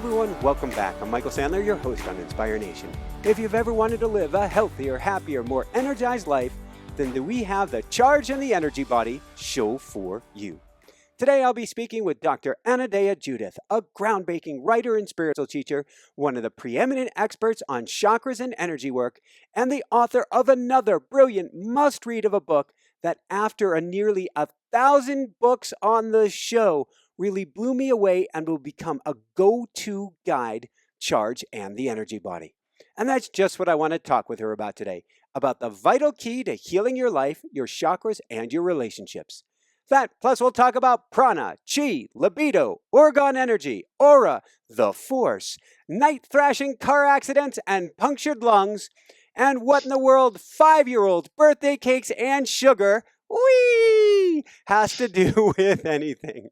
everyone, welcome back. I'm Michael Sandler, your host on Inspire Nation. If you've ever wanted to live a healthier, happier, more energized life, then do we have the Charge and the Energy Body show for you. Today I'll be speaking with Dr. Anodea Judith, a groundbreaking writer and spiritual teacher, one of the preeminent experts on chakras and energy work, and the author of another brilliant must-read of a book that after a nearly 1,000 books on the show really blew me away and will become a go-to guide, Charge and the Energy Body. And that's just what I want to talk with her about today, about the vital key to healing your life, your chakras, and your relationships. That, plus we'll talk about prana, chi, libido, orgone energy, aura, the force, night-thrashing car accidents and punctured lungs, and what in the world 5-year-old birthday cakes and sugar, has to do with anything.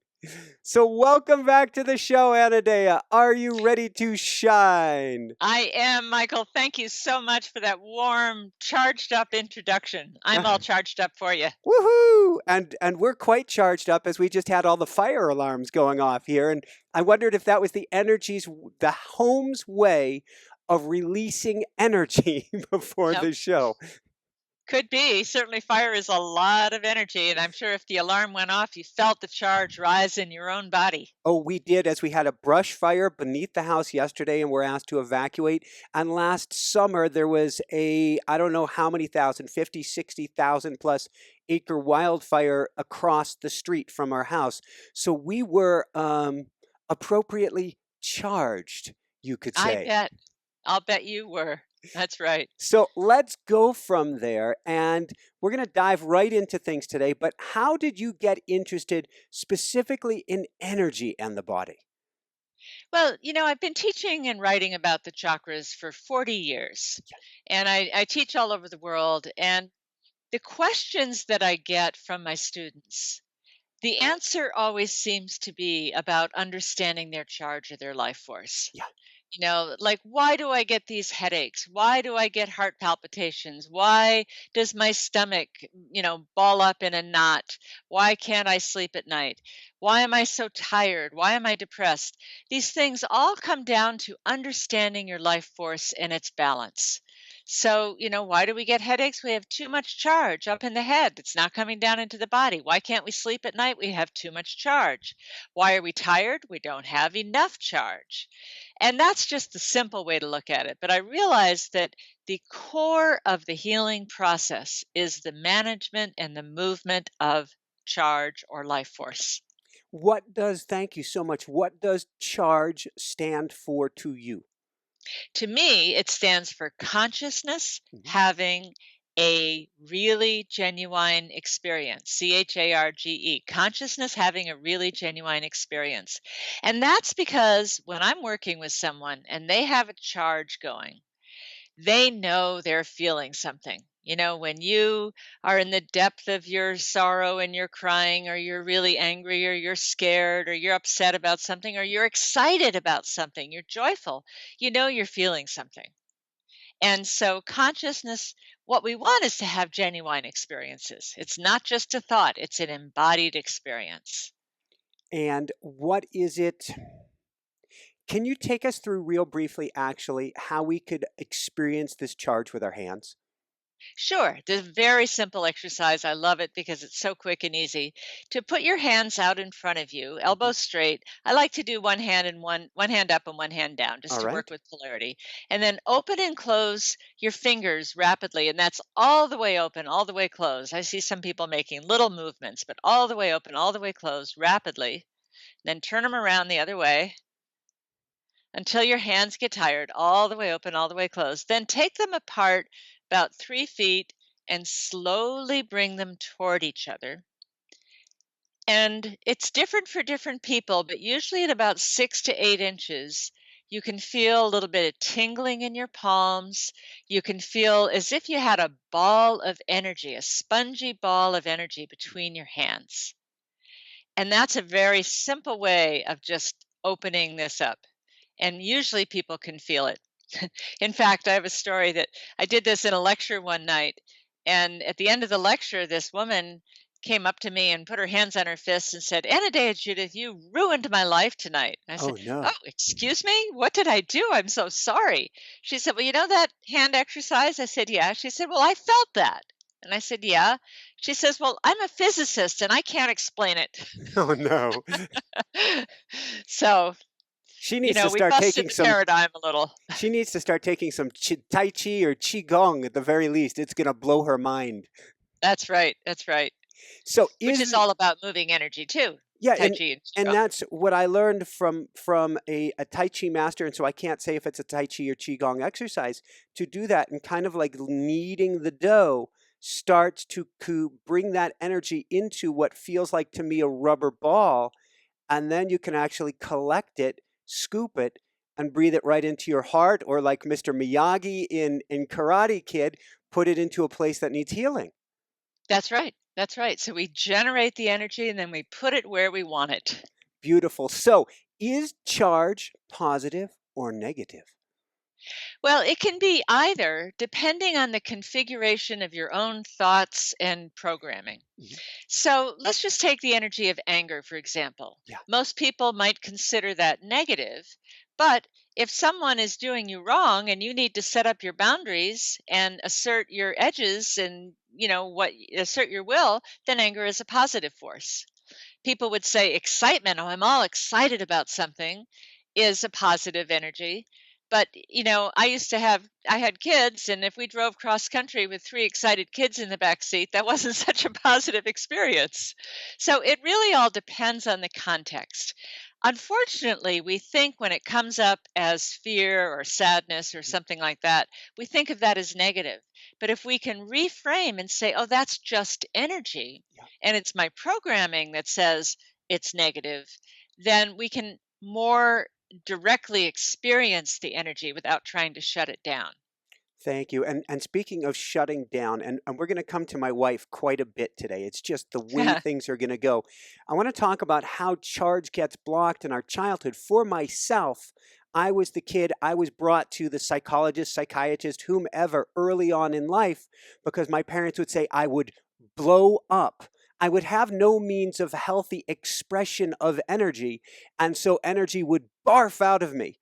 So welcome back to the show, Anodea. Are you ready to shine? I am, Michael. Thank you so much for that warm, charged up introduction. I'm all charged up for you. Woohoo! And we're quite charged up as we just had all the fire alarms going off here. And I wondered if that was the home's way of releasing energy before the show. Could be. Certainly fire is a lot of energy, and I'm sure if the alarm went off, you felt the charge rise in your own body. Oh, we did, as we had a brush fire beneath the house yesterday and were asked to evacuate. And last summer, there was I don't know how many thousand, 50, 60,000 plus acre wildfire across the street from our house. So we were appropriately charged, you could say. I'll bet you were. That's right. So let's go from there, and we're going to dive right into things today. But how did you get interested specifically in energy and the body? Well, I've been teaching and writing about the chakras for 40 years, and I teach all over the world. And the questions that I get from my students, the answer always seems to be about understanding their charge or their life force. Yeah. Like, why do I get these headaches? Why do I get heart palpitations? Why does my stomach, ball up in a knot? Why can't I sleep at night? Why am I so tired? Why am I depressed? These things all come down to understanding your life force and its balance. So, why do we get headaches? We have too much charge up in the head. It's not coming down into the body. Why can't we sleep at night? We have too much charge. Why are we tired? We don't have enough charge. And that's just the simple way to look at it. But I realized that the core of the healing process is the management and the movement of charge or life force. Thank you so much. What does charge stand for to you? To me, it stands for consciousness having a really genuine experience, CHARGE, consciousness having a really genuine experience. And that's because when I'm working with someone and they have a charge going, they know they're feeling something. When you are in the depth of your sorrow and you're crying, or you're really angry, or you're scared, or you're upset about something, or you're excited about something, you're joyful, you're feeling something. And so consciousness, what we want is to have genuine experiences. It's not just a thought, it's an embodied experience. And what is it? Can you take us through real briefly, actually, how we could experience this charge with our hands? Sure. This very simple exercise. I love it because it's so quick and easy. To put your hands out in front of you, elbows straight. I like to do one hand and one hand up and one hand down, just to work with polarity. And then open and close your fingers rapidly. And that's all the way open, all the way closed. I see some people making little movements, but all the way open, all the way closed rapidly. Then turn them around the other way until your hands get tired, all the way open, all the way closed. Then take them apart about 3 feet and slowly bring them toward each other. And it's different for different people, but usually at about 6 to 8 inches, you can feel a little bit of tingling in your palms. You can feel as if you had a ball of energy, a spongy ball of energy between your hands. And that's a very simple way of just opening this up. And usually people can feel it. In fact, I have a story that I did this in a lecture one night. And at the end of the lecture, this woman came up to me and put her hands on her fists and said, "Anodea Judith, you ruined my life tonight." And I said, Oh "Oh, no. excuse me? What did I do? I'm so sorry." She said, "Well, you know that hand exercise?" I said, "Yeah." She said, "Well, I felt that." And I said, "Yeah." She says, "Well, I'm a physicist and I can't explain it." Oh no. So, She needs to we start busted taking the some paradigm a little. she needs to start taking some tai chi or qigong at the very least. It's going to blow her mind. That's right. That's right. So Which is is all about moving energy too. yeah, Tai Chi and and Qigong. that's what I learned from a Tai Chi master, and so I can't say if it's a Tai Chi or Qigong exercise to do that and kind of like kneading the dough starts to bring that energy into what feels like to me a rubber ball, and then you can actually collect it, scoop it, and breathe it right into your heart, or like Mr. Miyagi in Karate Kid, put it into a place that needs healing. That's right. That's right. So we generate the energy and then we put it where we want it. Beautiful. So, is charge positive or negative? Well, it can be either depending on the configuration of your own thoughts and programming. Mhm. So let's just take the energy of anger, for example. Yeah. Most people might consider that negative, but if someone is doing you wrong and you need to set up your boundaries and assert your edges and assert your will, then anger is a positive force. People would say excitement, oh, I'm all excited about something, is a positive energy. But, I had kids, and if we drove cross country with three excited kids in the back seat, that wasn't such a positive experience. So it really all depends on the context. Unfortunately, we think when it comes up as fear or sadness or something like that, we think of that as negative. But if we can reframe and say, oh, that's just energy, Yeah. and it's my programming that says it's negative, then we can more directly experience the energy without trying to shut it down. Thank you. And speaking of shutting down, and we're going to come to my wife quite a bit today. It's just the way things are going to go. I want to talk about how charge gets blocked in our childhood. For myself, I was the kid, I was brought to the psychologist, psychiatrist, whomever early on in life because my parents would say I would blow up. I would have no means of healthy expression of energy, and so energy would barf out of me.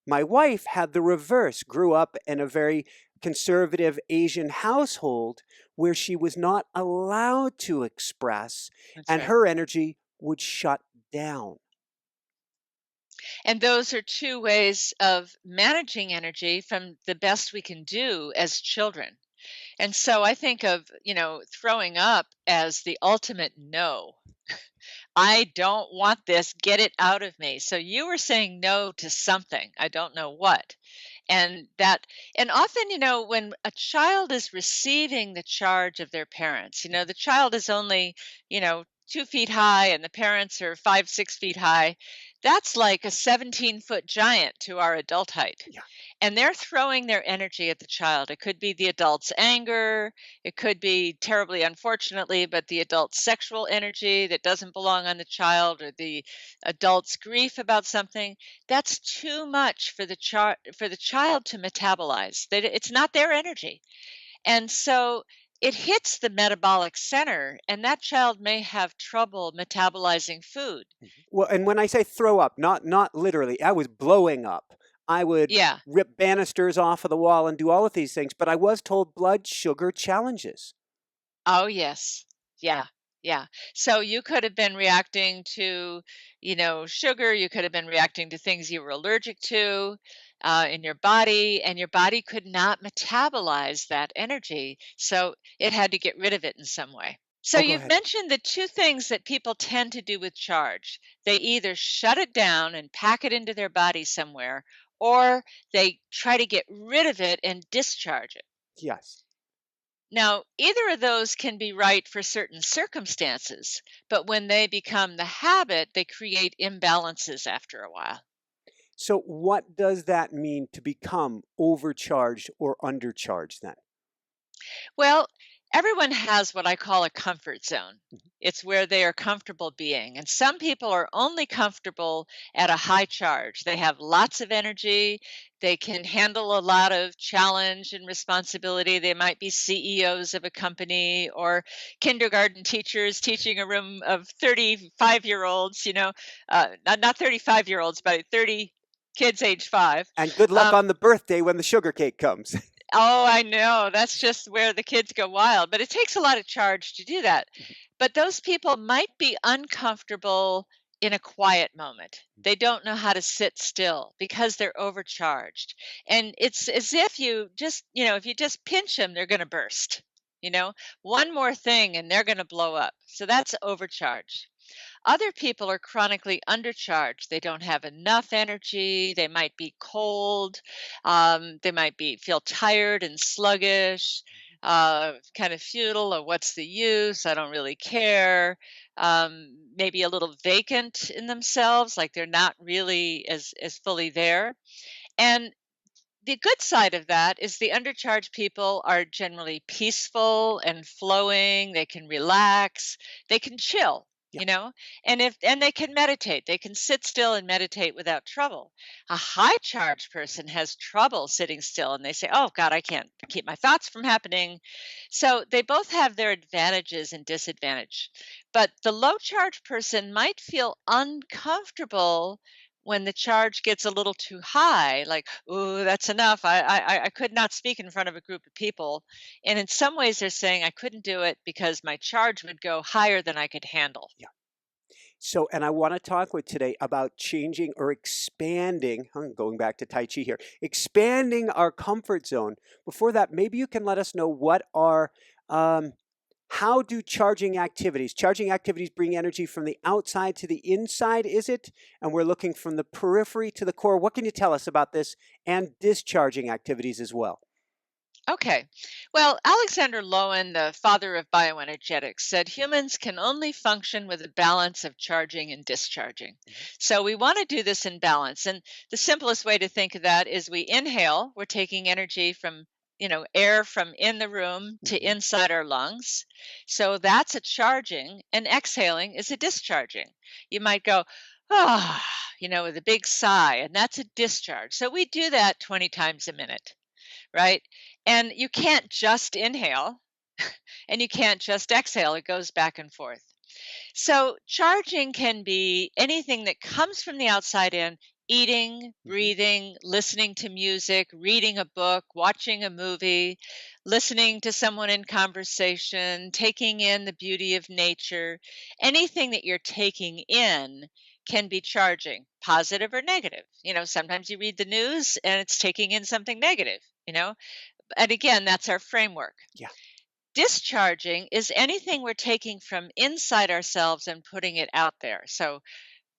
My wife had the reverse, grew up in a very conservative Asian household where she was not allowed to express, That's and right. her energy would shut down. And those are two ways of managing energy from the best we can do as children. And so I think of, throwing up as the ultimate no. I don't want this. Get it out of me. So you were saying no to something. I don't know what. And that, and often, when a child is receiving the charge of their parents, the child is only, 2 feet high and the parents are 5, 6 feet high. That's like a 17-foot giant to our adult height. Yeah. And they're throwing their energy at the child. It could be the adult's anger. It could be terribly unfortunately, but the adult's sexual energy that doesn't belong on the child, or the adult's grief about something. That's too much for the child to metabolize. It's not their energy. And so it hits the metabolic center, and that child may have trouble metabolizing food. Well, and when I say throw up, not literally, I was blowing up. I would Yeah. rip banisters off of the wall and do all of these things, but I was told blood sugar challenges. Oh, yes. Yeah. Yeah. So you could have been reacting to, sugar. You could have been reacting to things you were allergic to in your body, and your body could not metabolize that energy. So it had to get rid of it in some way. So Oh, go you've ahead. mentioned the two things that people tend to do with charge. They either shut it down and pack it into their body somewhere, or they try to get rid of it and discharge it. Yes. Now, either of those can be right for certain circumstances, but when they become the habit, they create imbalances after a while. So what does that mean to become overcharged or undercharged then? Well, Everyone has what I call a comfort zone. Mhm. It's where they are comfortable being. And some people are only comfortable at a high charge. They have lots of energy. They can handle a lot of challenge and responsibility. They might be CEOs of a company or kindergarten teachers teaching a room of 35-year-olds, not 35-year-olds, but 30 kids age 5. And good luck Um, on the birthday when the sugar cake comes. Oh, I know. That's just where the kids go wild, but it takes a lot of charge to do that. But those people might be uncomfortable in a quiet moment. They don't know how to sit still because they're overcharged. And it's as if if you just pinch them, they're going to burst. You know, one more thing and they're going to blow up. So that's overcharge. Other people are chronically undercharged. They don't have enough energy. They might be cold. They might be feel tired and sluggish, kind of futile. Or what's the use? I don't really care. Maybe a little vacant in themselves, like they're not really as fully there. And the good side of that is the undercharged people are generally peaceful and flowing. They can relax. They can chill, Yeah. you know, and they can meditate. They can sit still and meditate without trouble. A high charged person has trouble sitting still and they say, "Oh God, I can't keep my thoughts from happening." So they both have their advantages and disadvantage. But the low charge person might feel uncomfortable when the charge gets a little too high, like, "Ooh, that's enough. I could not speak in front of a group of people." And in some ways, they're saying I couldn't do it because my charge would go higher than I could handle. Yeah. So, and I want to talk with today about changing or expanding, going back to Tai Chi here, expanding our comfort zone. Before that, maybe you can let us know um, how do charging activities bring energy from the outside to the inside, is it? And we're looking from the periphery to the core. What can you tell us about this and discharging activities as well? Okay. Well, Alexander Lowen, the father of bioenergetics, said humans can only function with a balance of charging and discharging. Mhm. So we want to do this in balance. And the simplest way to think of that is we inhale, we're taking energy from, air from in the room to Mhm. inside our lungs. So that's a charging, and exhaling is a discharging. You might go, ah, with a big sigh, and that's a discharge. So we do that 20 times a minute, right? And you can't just inhale and you can't just exhale. It goes back and forth. So, charging can be anything that comes from the outside in: eating, Mhm. breathing, listening to music, reading a book, watching a movie, listening to someone in conversation, taking in the beauty of nature. Anything that you're taking in can be charging, positive or negative. Sometimes you read the news and it's taking in something negative, and again, that's our framework. Yeah. Discharging is anything we're taking from inside ourselves and putting it out there. So,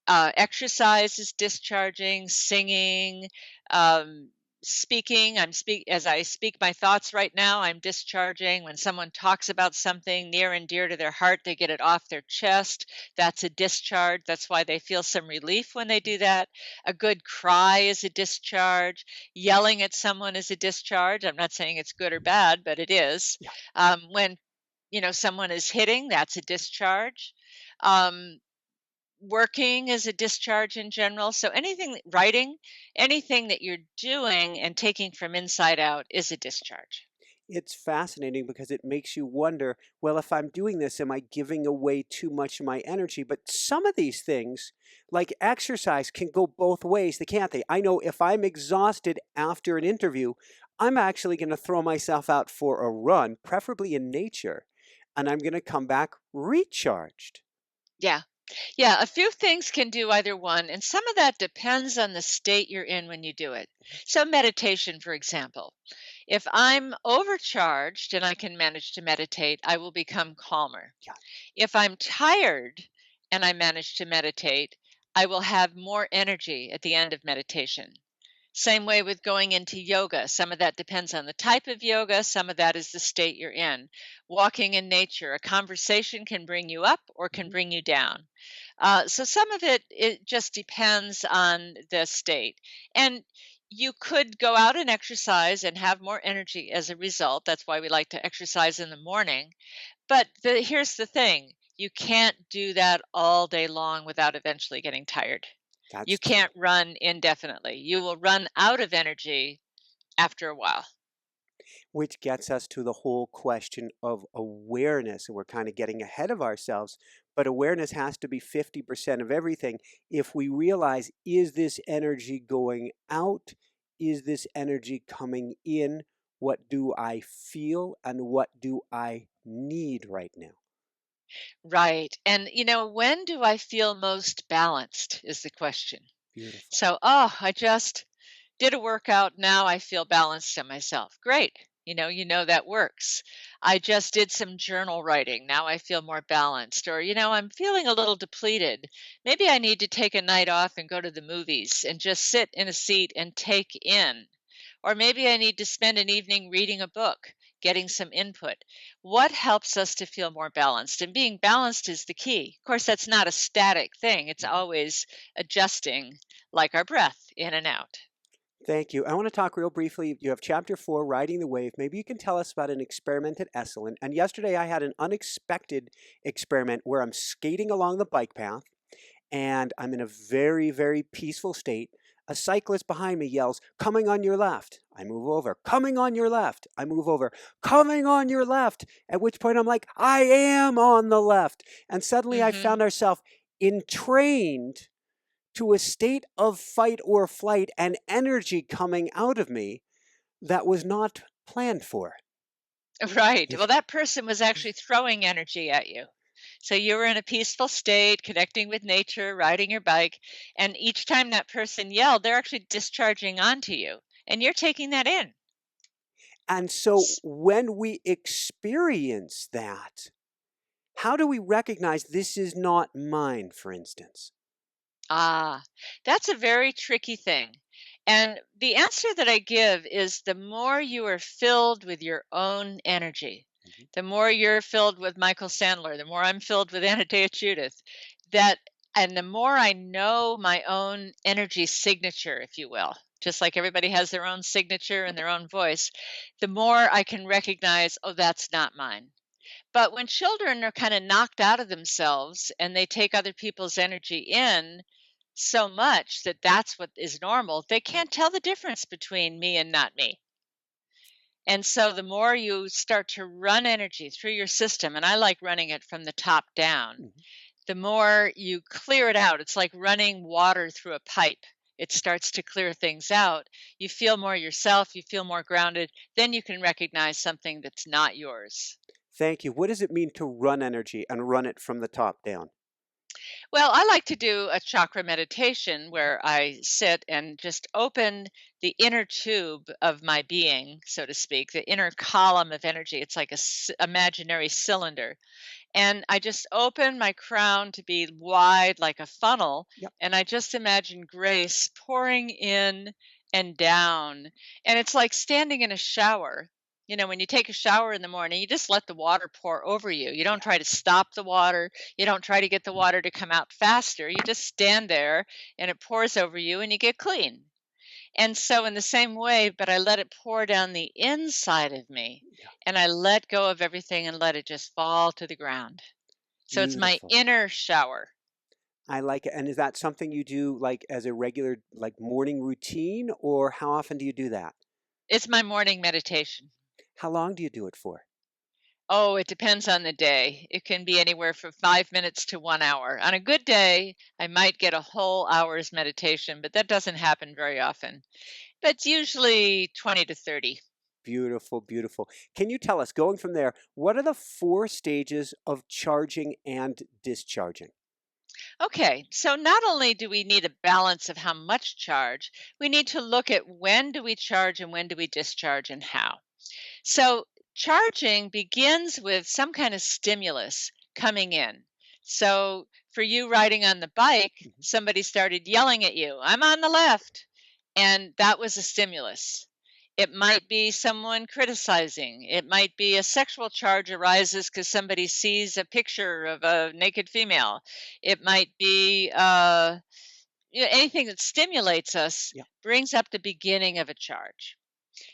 exercise is discharging, singing, um, speaking. As I speak my thoughts right now. I'm discharging. When someone talks about something near and dear to their heart, they get it off their chest. That's a discharge. That's why they feel some relief when they do that. A good cry is a discharge. Yelling at someone is a discharge. I'm not saying it's good or bad, but it is. Yeah. When someone is hitting, that's a discharge. Um, Working is a discharge in general. So writing, anything that you're doing and taking from inside out is a discharge. It's fascinating because it makes you wonder, well, if I'm doing this, am I giving away too much of my energy? But some of these things, like exercise, can go both ways, can't they? I know if I'm exhausted after an interview, I'm actually going to throw myself out for a run, preferably in nature, and I'm going to come back recharged. Yeah. Yeah, a few things can do either one, and some of that depends on the state you're in when you do it. So, meditation, for example, if I'm overcharged and I can manage to meditate, I will become calmer. Yeah. If I'm tired and I manage to meditate, I will have more energy at the end of meditation. Same way with going into yoga. Some of that depends on the type of yoga, some of that is the state you're in. Walking in nature, a conversation can bring you up or can Mhm. bring you down. So some of it just depends on the state. And You could go out and exercise and have more energy as a result. That's why we like to exercise in the morning. But here's the thing, you can't do that all day long without eventually getting tired. You That's true. can't run indefinitely. You will run out of energy after a while. Which gets us to the whole question of awareness. And we're kind of getting ahead of ourselves, but awareness has to be 50% of everything. If we realize, is this energy going out? Is this energy coming in? What do I feel and what do I need right now? Right. And, when do I feel most balanced is the question. Beautiful. So, I just did a workout. Now I feel balanced in myself. Great. That works. I just did some journal writing. Now I feel more balanced. Or, I'm feeling a little depleted. Maybe I need to take a night off and go to the movies and just sit in a seat and take in. Or maybe I need to spend an evening reading a book, getting some input. What helps us to feel more balanced? And being balanced is the key. Of course, that's not a static thing, it's Mhm. always adjusting, like our breath in and out. Thank you. I want to talk real briefly. You have chapter 4, Riding the Wave. Maybe you can tell us about an experiment at Esalen. And yesterday I had an unexpected experiment where I'm skating along the bike path and I'm in a very, very peaceful state. A cyclist behind me yells, "Coming on your left." I move over. "Coming on your left." I move over. "Coming on your left." At which point I'm like, I am on the left. And suddenly I Hmm. found ourselves entrained to a state of fight or flight and energy coming out of me that was not planned for. Right. Well, that person was actually throwing energy at you. So you were in a peaceful state, connecting with nature, riding your bike, and each time that person yelled, they're actually discharging onto you, and you're taking that in. And so when we experience that, how do we recognize this is not mine, for instance? Ah, that's a very tricky thing. And the answer that I give is the more you are filled with your own energy, Mhm. the more you're filled with Michael Sandler, the more I'm filled with Anodea Judith, that and the more I know my own energy signature, if you will, just like everybody has their own signature and their own voice, the more I can recognize, oh, that's not mine. But when children are kind of knocked out of themselves and they take other people's energy in so much that that's what is normal, they can't tell the difference between me and not me. And so the more you start to run energy through your system, and I like running it from the top down, Mhm. the more you clear it out. It's like running water through a pipe. It starts to clear things out. You feel more yourself, you feel more grounded. Then you can recognize something that's not yours. Thank you. What does it mean to run energy and run it from the top down? Well, I like to do a chakra meditation where I sit and just open the inner tube of my being, so to speak, the inner column of energy. It's like a imaginary cylinder. And I just open my crown to be wide like a funnel. Yep. And I just imagine grace pouring in and down. And it's like standing in a shower. When you take a shower in the morning, you just let the water pour over you. You don't Yeah. try to stop the water. You don't try to get the water to come out faster. You just stand there and it pours over you and you get clean. And so, in the same way, but I let it pour down the inside of me Yeah. and I let go of everything and let it just fall to the ground. So it's my Beautiful. inner shower. I like it. And is that something you do like as a regular like morning routine or how often do you do that? It's my morning meditation. How long do you do it for? Oh, it depends on the day. It can be anywhere from 5 minutes to 1 hour. On a good day, I might get a whole hour's meditation, but that doesn't happen very often. But it's usually 20 to 30. Beautiful, beautiful. Can you tell us, going from there, what are the 4 stages of charging and discharging? Okay, so not only do we need a balance of how much charge, we need to look at when do we charge and when do we discharge and how. So, charging begins with some kind of stimulus coming in. So, for you riding on the bike, Mhm. somebody started yelling at you, I'm on the left. And that was a stimulus. It might be someone criticizing. It might be a sexual charge arises because somebody sees a picture of a naked female. It might be anything that stimulates us Yeah. brings up the beginning of a charge.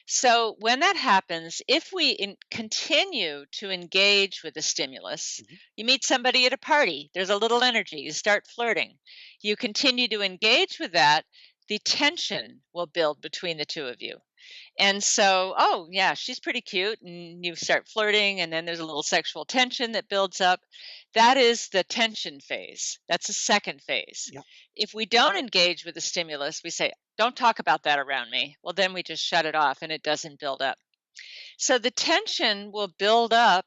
So when that happens, if we continue to engage with the stimulus, Mhm. you meet somebody at a party, there's a little energy, you start flirting, you continue to engage with that, the tension will build between the two of you. And so, oh, yeah, she's pretty cute. And you start flirting, and then there's a little sexual tension that builds up. That is the tension phase. That's the second phase. Yeah. If we don't engage with the stimulus, we say, don't talk about that around me. Well, then we just shut it off and it doesn't build up. So the tension will build up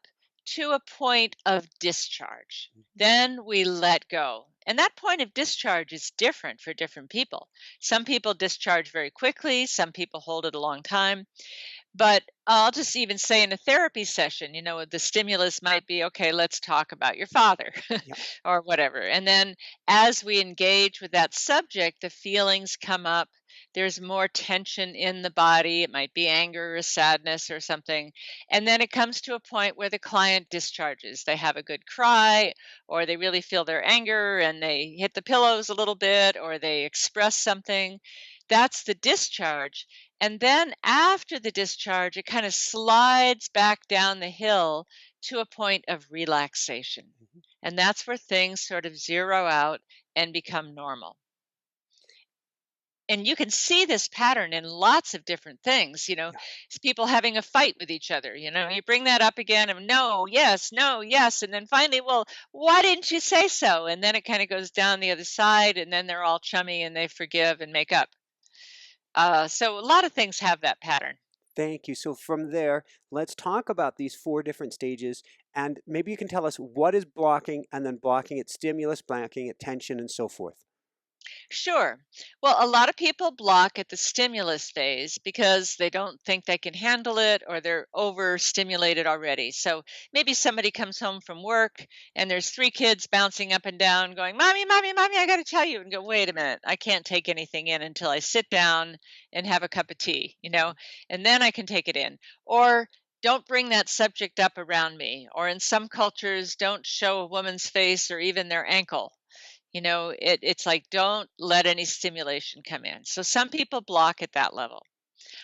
to a point of discharge. Then we let go. And that point of discharge is different for different people. Some people discharge very quickly, some people hold it a long time. But I'll just even say in a therapy session, the stimulus might be, okay, let's talk about your father Yeah. or whatever. And then as we engage with that subject, the feelings come up. There's more tension in the body. It might be anger or sadness or something. And then it comes to a point where the client discharges. They have a good cry, or they really feel their anger and they hit the pillows a little bit, or they express something. That's the discharge. And then after the discharge, it kind of slides back down the hill to a point of relaxation. Mhm. And that's where things sort of zero out and become normal. And you can see this pattern in lots of different things, Yeah. it's people having a fight with each other, you bring that up again and no, yes, no, yes. And then finally, well, why didn't you say so? And then it kind of goes down the other side and then they're all chummy and they forgive and make up. So a lot of things have that pattern. Thank you. So from there, let's talk about these four different stages, and maybe you can tell us what is blocking, and then blocking at stimulus, blocking at tension, and so forth. Sure. Well, a lot of people block at the stimulus phase because they don't think they can handle it or they're overstimulated already. So maybe somebody comes home from work and there's three kids bouncing up and down going, Mommy, Mommy, Mommy, I got to tell you. And go, wait a minute. I can't take anything in until I sit down and have a cup of tea, and then I can take it in. Or don't bring that subject up around me. Or in some cultures, don't show a woman's face or even their ankle. It's like don't let any stimulation come in. So some people block at that level.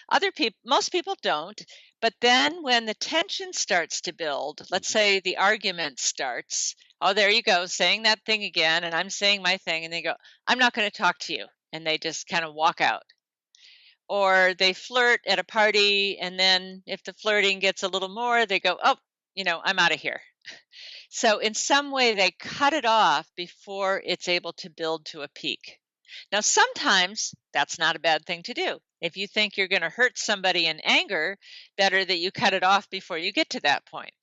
Other people, most people don't. But then when the tension starts to build, let's Mhm. say the argument starts. Oh, there you go, saying that thing again, and I'm saying my thing, and they go, I'm not going to talk to you. And they just kind of walk out. Or they flirt at a party, and then if the flirting gets a little more, they go, oh, I'm out of here. So in some way, they cut it off before it's able to build to a peak. Now, sometimes that's not a bad thing to do. If you think you're going to hurt somebody in anger, better that you cut it off before you get to that point.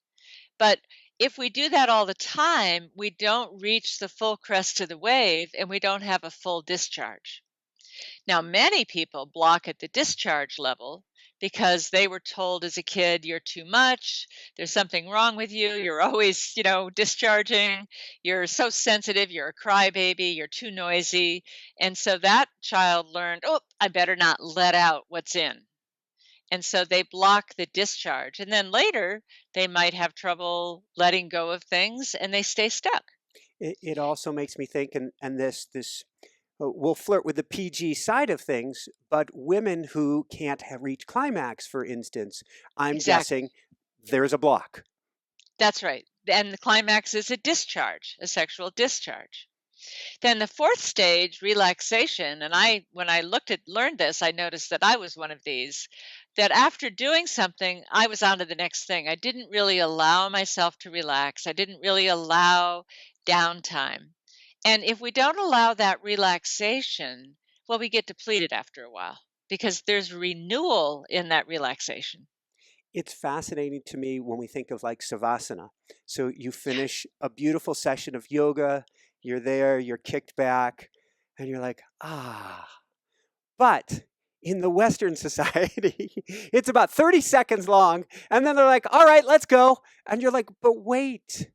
But if we do that all the time, we don't reach the full crest of the wave and we don't have a full discharge. Now, many people block at the discharge level because they were told as a kid, you're too much, there's something wrong with you, you're always, discharging, you're so sensitive, you're a crybaby, you're too noisy. And so that child learned, oh, I better not let out what's in. And so they block the discharge. And then later, they might have trouble letting go of things and they stay stuck. It also makes me think, and this we'll flirt with the PG side of things, but women who can't reach climax, for instance, I'm Exactly. guessing there's a block. That's right. And the climax is a discharge, a sexual discharge. Then the fourth stage, relaxation, and when I learned this, I noticed that I was one of these, that after doing something, I was on to the next thing. I didn't really allow myself to relax. I didn't really allow downtime. And if we don't allow that relaxation, well, we get depleted after a while because there's renewal in that relaxation. It's fascinating to me when we think of like Savasana. So you finish a beautiful session of yoga, you're there, you're kicked back, and you're like, ah. But in the Western society, it's about 30 seconds long, and then they're like, all right, let's go. And you're like, but wait,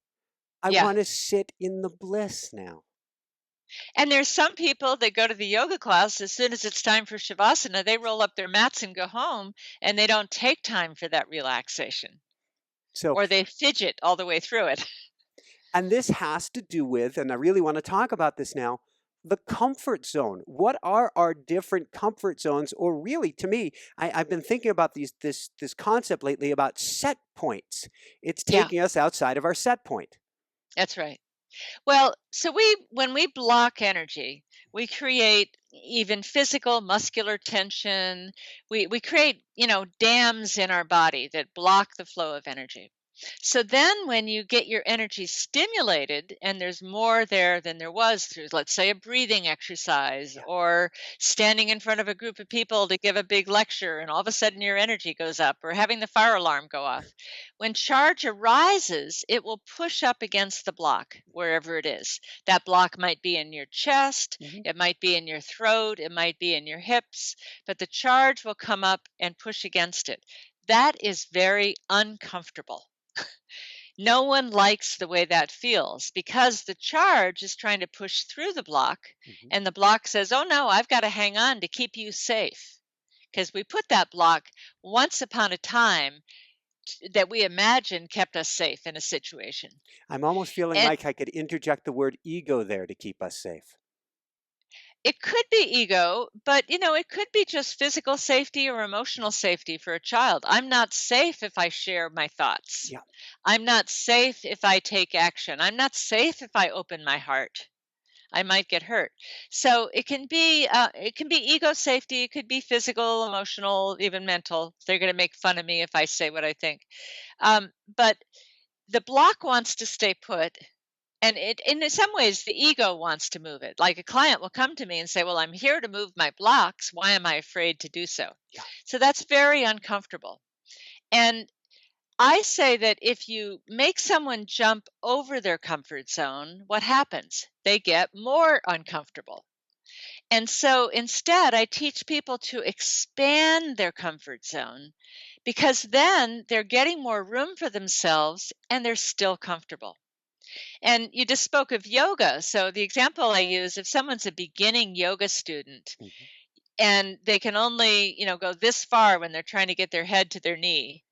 I Yeah. want to sit in the bliss now. And there's some people that go to the yoga class as soon as it's time for Shavasana, they roll up their mats and go home, and they don't take time for that relaxation, So, or they fidget all the way through it. and this has to do with, and I really want to talk about this now, the comfort zone. What are our different comfort zones? Or really, to me, I've been thinking about this concept lately about set points. It's Yeah, taking us outside of our set point. that's right. Well, so when we block energy, we create even physical muscular tension. We create, dams in our body that block the flow of energy. So then when you get your energy stimulated and there's more there than there was through, let's say, a breathing exercise Yeah. or standing in front of a group of people to give a big lecture, and all of a sudden your energy goes up, or having the fire alarm go off. When charge arises, it will push up against the block wherever it is. That block might be in your chest, Mhm. it might be in your throat, it might be in your hips, but the charge will come up and push against it. That is very uncomfortable. No one likes the way that feels because the charge is trying to push through the block, Mhm. and the block says, "Oh no, I've got to hang on to keep you safe." Because we put that block once upon a time that we imagine kept us safe in a situation. I'm almost feeling And like I could interject the word ego there to keep us safe. it could be ego, but it could be just physical safety or emotional safety for a child. I'm not safe if I share my thoughts. Yeah. I'm not safe if I take action. I'm not safe if I open my heart. I might get hurt. So it can be ego safety. It could be physical, emotional, even mental. They're going to make fun of me if I say what I think. But the block wants to stay put, and in some ways the ego wants to move it. Like a client will come to me and say, "Well, I'm here to move my blocks. Why am I afraid to do so?" Yeah. So that's very uncomfortable. And I say that if you make someone jump over their comfort zone, what happens? They get more uncomfortable. And so instead, I teach people to expand their comfort zone, because then they're getting more room for themselves and they're still comfortable. And you just spoke of yoga. So the example I use, if someone's a beginning yoga student Mhm. and they can only, go this far when they're trying to get their head to their knee,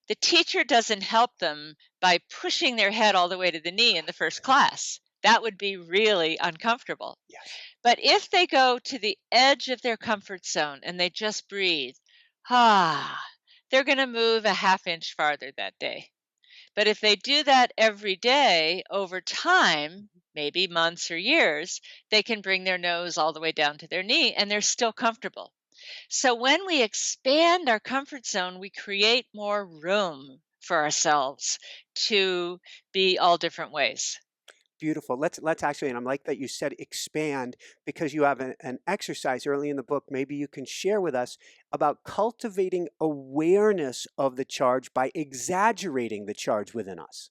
the teacher doesn't help them by pushing their head all the way to the knee in the first class. That would be really uncomfortable. Yes. But if they go to the edge of their comfort zone and they just breathe, ah, they're going to move a half inch farther that day. But if they do that every day over time, maybe months or years, they can bring their nose all the way down to their knee and they're still comfortable. So when we expand our comfort zone, we create more room for ourselves to be all different ways. Beautiful. Let's actually, and I'm like that you said expand because you have an exercise early in the book. Maybe you can share with us about cultivating awareness of the charge by exaggerating the charge within us.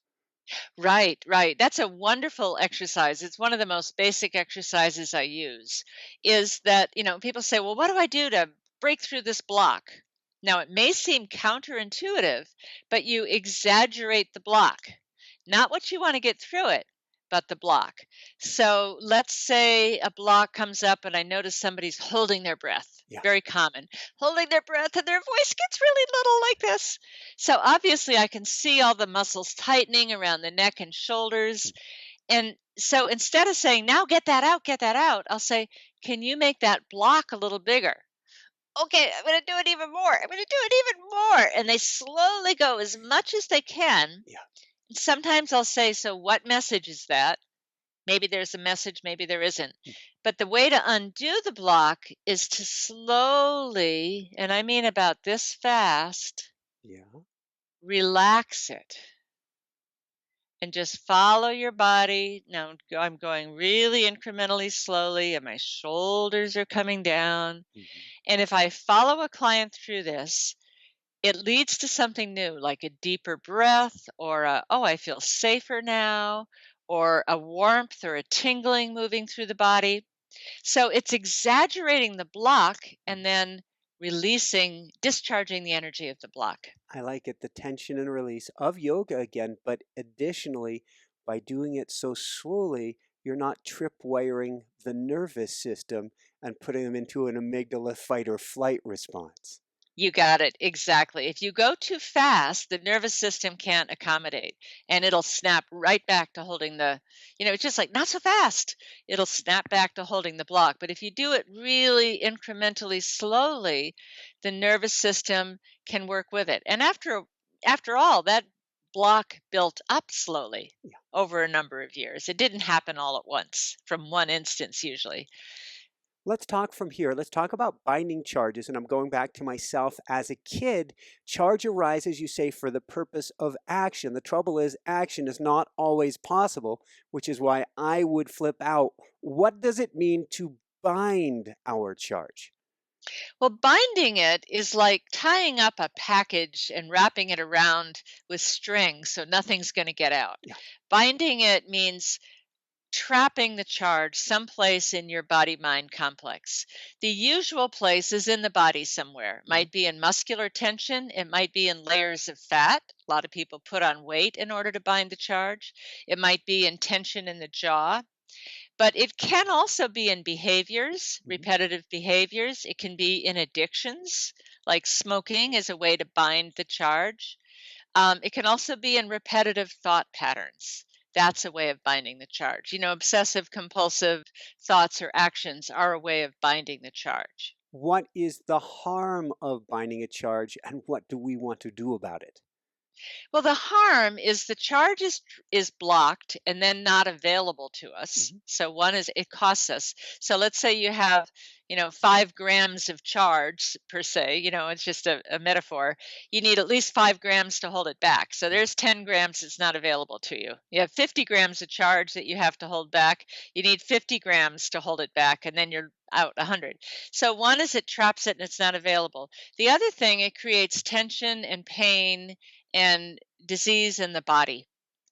Right, right. That's a wonderful exercise. It's one of the most basic exercises I use. Is that, people say, "Well, what do I do to break through this block?" Now, it may seem counterintuitive, but you exaggerate the block. Not what you want to get through it, but the block. So let's say a block comes up and I notice somebody's holding their breath. Yeah. Very common. Holding their breath and their voice gets really little like this. So obviously, I can see all the muscles tightening around the neck and shoulders. And so instead of saying, "Now get that out," I'll say, "Can you make that block a little bigger?" "Okay, I'm going to do it even more. I'm going to do it even more." And they slowly go as much as they can. Yeah. Sometimes I'll say, "So what message is that?" Maybe there's a message, maybe there isn't. Mm. But the way to undo the block is to slowly, and I mean about this fast, Yeah. relax it. And just follow your body. Now I'm going really incrementally slowly, and my shoulders are coming down. Mhm. And if I follow a client through this, it leads to something new, like a deeper breath, or "Oh, I feel safer now," or a warmth or a tingling moving through the body. So it's exaggerating the block and then discharging the energy of the block. I like it, the tension and release of yoga again, but additionally, by doing it so slowly, you're not tripwiring the nervous system and putting them into an amygdala fight or flight response. You got it. Exactly. If you go too fast, the nervous system can't accommodate and it'll snap right back to holding it's just like, not so fast. It'll snap back to holding the block. But if you do it really incrementally slowly, the nervous system can work with it. And after all, that block built up slowly Yeah. over a number of years. It didn't happen all at once from one instance usually. Let's talk from here. Let's talk about binding charges. And I'm going back to myself as a kid. Charge arises, you say, for the purpose of action. The trouble is, action is not always possible, which is why I would flip out. What does it mean to bind our charge? Well, binding it is like tying up a package and wrapping it around with string so nothing's going to get out. Yeah. Binding it means trapping the charge someplace in your body mind complex. The usual place is in the body somewhere. Mhm. Might be in muscular tension, it might be in layers of fat. A lot of people put on weight in order to bind the charge. It might be in tension in the jaw. But it can also be in behaviors, Mhm. repetitive behaviors. It can be in addictions, like smoking is a way to bind the charge. It can also be in repetitive thought patterns. That's a way of binding the charge. Obsessive compulsive thoughts or actions are a way of binding the charge. What is the harm of binding a charge, and what do we want to do about it? Well, the harm is the charge is blocked and then not available to us. Mhm. So one is it costs us. So let's say you have, 5 grams of charge per se, it's just a metaphor. You need at least 5 grams to hold it back. So there's 10 grams that's not available to you. You have 50 grams of charge that you have to hold back. You need 50 grams to hold it back, and then you're out 100. So one is it traps it and it's not available. The other thing, it creates tension and pain and disease in the body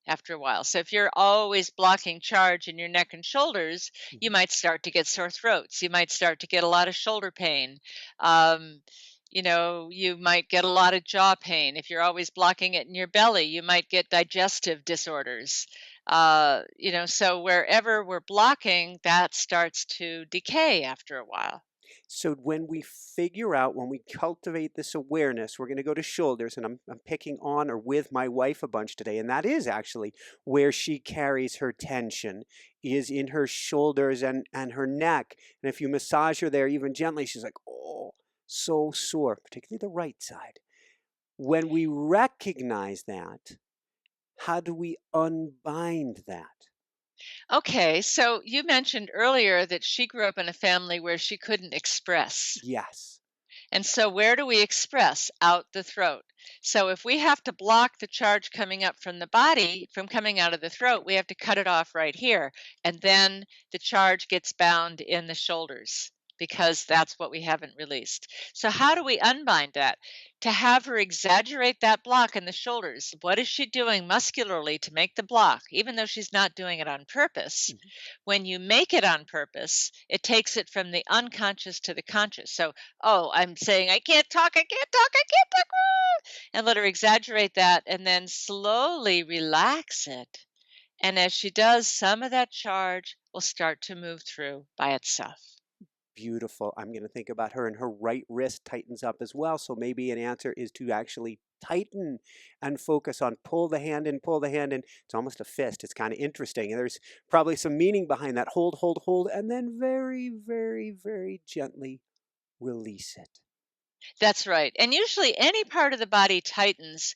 after a while. So if you're always blocking charge in your neck and shoulders, you Mhm. might start to get sore throats. You might start to get a lot of shoulder pain. Um, you might get a lot of jaw pain. If you're always blocking it in your belly, you might get digestive disorders. So wherever we're blocking, that starts to decay after a while. So when we figure out, when we cultivate this awareness, we're going to go to shoulders, and I'm picking on or with my wife a bunch today, and that is actually where she carries her tension, is in her shoulders and her neck. And if you massage her there even gently, she's like, oh, so sore, particularly the right side. When we recognize that, how do we unbind that? Okay, so you mentioned earlier that she grew up in a family where she couldn't express. Yes. And so, where do we express? Out the throat. So, if we have to block the charge coming up from the body from coming out of the throat, we have to cut it off right here. And then the charge gets bound in the shoulders because that's what we haven't released. So, how do we unbind that? To have her exaggerate that block in the shoulders. What is she doing muscularly to make the block, even though she's not doing it on purpose? Mhm. When you make it on purpose, it takes it from the unconscious to the conscious. So, oh, I'm saying, I can't talk, I can't talk, I can't talk. And let her exaggerate that and then slowly relax it. And as she does, some of that charge will start to move through by itself. Beautiful. I'm going to think about her, and her right wrist tightens up as well. So maybe an answer is to actually tighten and focus on pull the hand in, pull the hand in. It's almost a fist. It's kind of interesting. And there's probably some meaning behind that. Hold, hold, hold, and then very, very, very gently release it. That's right. And usually, any part of the body tightens.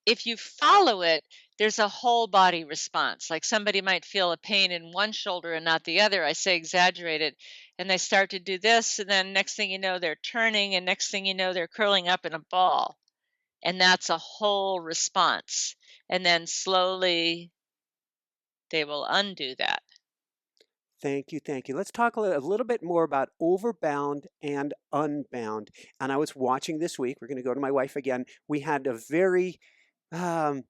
If you follow it, there's a whole body response. Like somebody might feel a pain in one shoulder and not the other. I say exaggerate it. And they start to do this. And then next thing you know, they're turning. And next thing you know, they're curling up in a ball. And that's a whole response. And then slowly they will undo that. Thank you, thank you. Let's talk a little bit more about overbound and unbound. And I was watching this week, we're going to go to my wife again. We had a very um,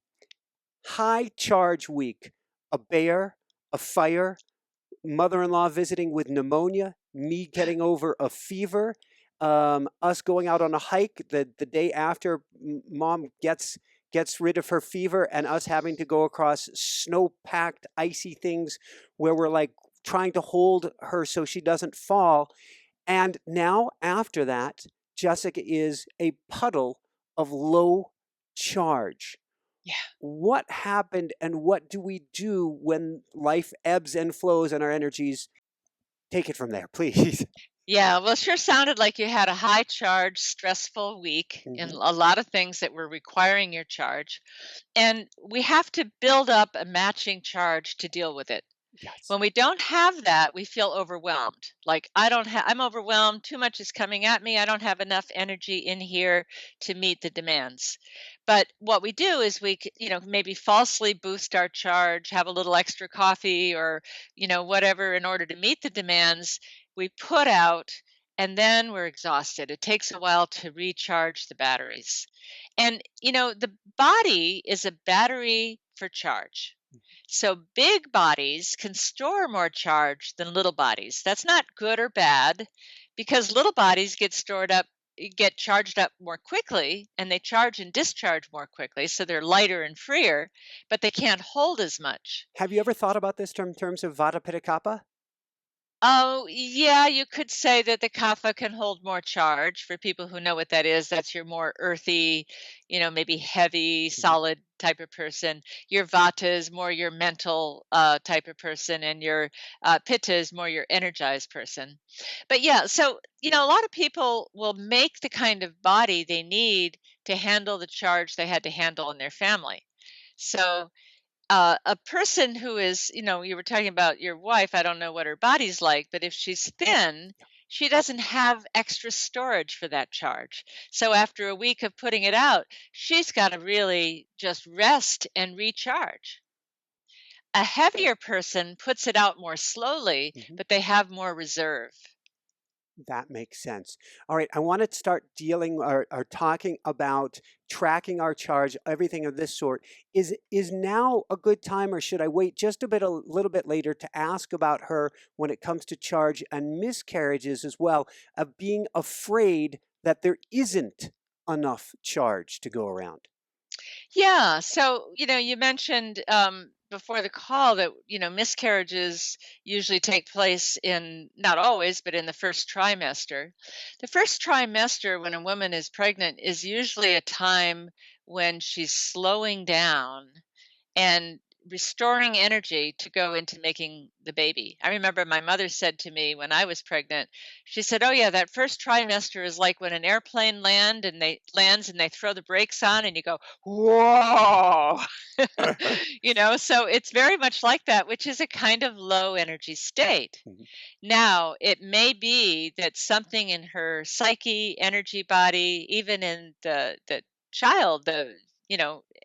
high charge week, a bear, a fire, mother-in-law visiting with pneumonia, me getting over a fever, us going out on a hike the day after mom gets rid of her fever, and us having to go across snow-packed, icy things where we're like trying to hold her so she doesn't fall. And now after that, Jessica, is a puddle of low charge. Yeah. What happened and what do we do when life ebbs and flows and our energies? Take it from there, please. Yeah, well, it sure sounded like you had a high charge, stressful week and Hmm. a lot of things that were requiring your charge. And we have to build up a matching charge to deal with it. Yes. When we don't have that, we feel overwhelmed. Like I'm overwhelmed, too much is coming at me. I don't have enough energy in here to meet the demands. But what we do is maybe falsely boost our charge, have a little extra coffee or, whatever in order to meet the demands we put out and then we're exhausted. It takes a while to recharge the batteries. And the body is a battery for charge. So big bodies can store more charge than little bodies. That's not good or bad because little bodies get charged up more quickly and they charge and discharge more quickly. So they're lighter and freer, but they can't hold as much. Have you ever thought about this in terms of Vata Pitta Kapha? Oh, yeah, you could say that the kapha can hold more charge. For people who know what that is, that's your more earthy, maybe heavy, Mhm. solid type of person. Your vata is more your mental type of person, and your pitta is more your energized person. But yeah, so, a lot of people will make the kind of body they need to handle the charge they had to handle in their family. So, a person who is, you were talking about your wife. I don't know what her body's like, but if she's thin, she doesn't have extra storage for that charge. So after a week of putting it out, she's got to really just rest and recharge. A heavier person puts it out more slowly, Mhm. but they have more reserve. That makes sense. All right, I want to start dealing or talking about tracking our charge, everything of this sort. Is now a good time, or should I wait just a little bit later to ask about her when it comes to charge and miscarriages as well, of being afraid that there isn't enough charge to go around? Yeah. So, you mentioned before the call that, miscarriages usually take place not always, but in the first trimester. The first trimester, when a woman is pregnant, is usually a time when she's slowing down and restoring energy to go into making the baby. I remember my mother said to me when I was pregnant, she said, "Oh yeah, that first trimester is like when an airplane lands and they throw the brakes on and you go, whoa." So it's very much like that, which is a kind of low energy state. Mhm. Now, it may be that something in her psyche, energy body, even in the child, the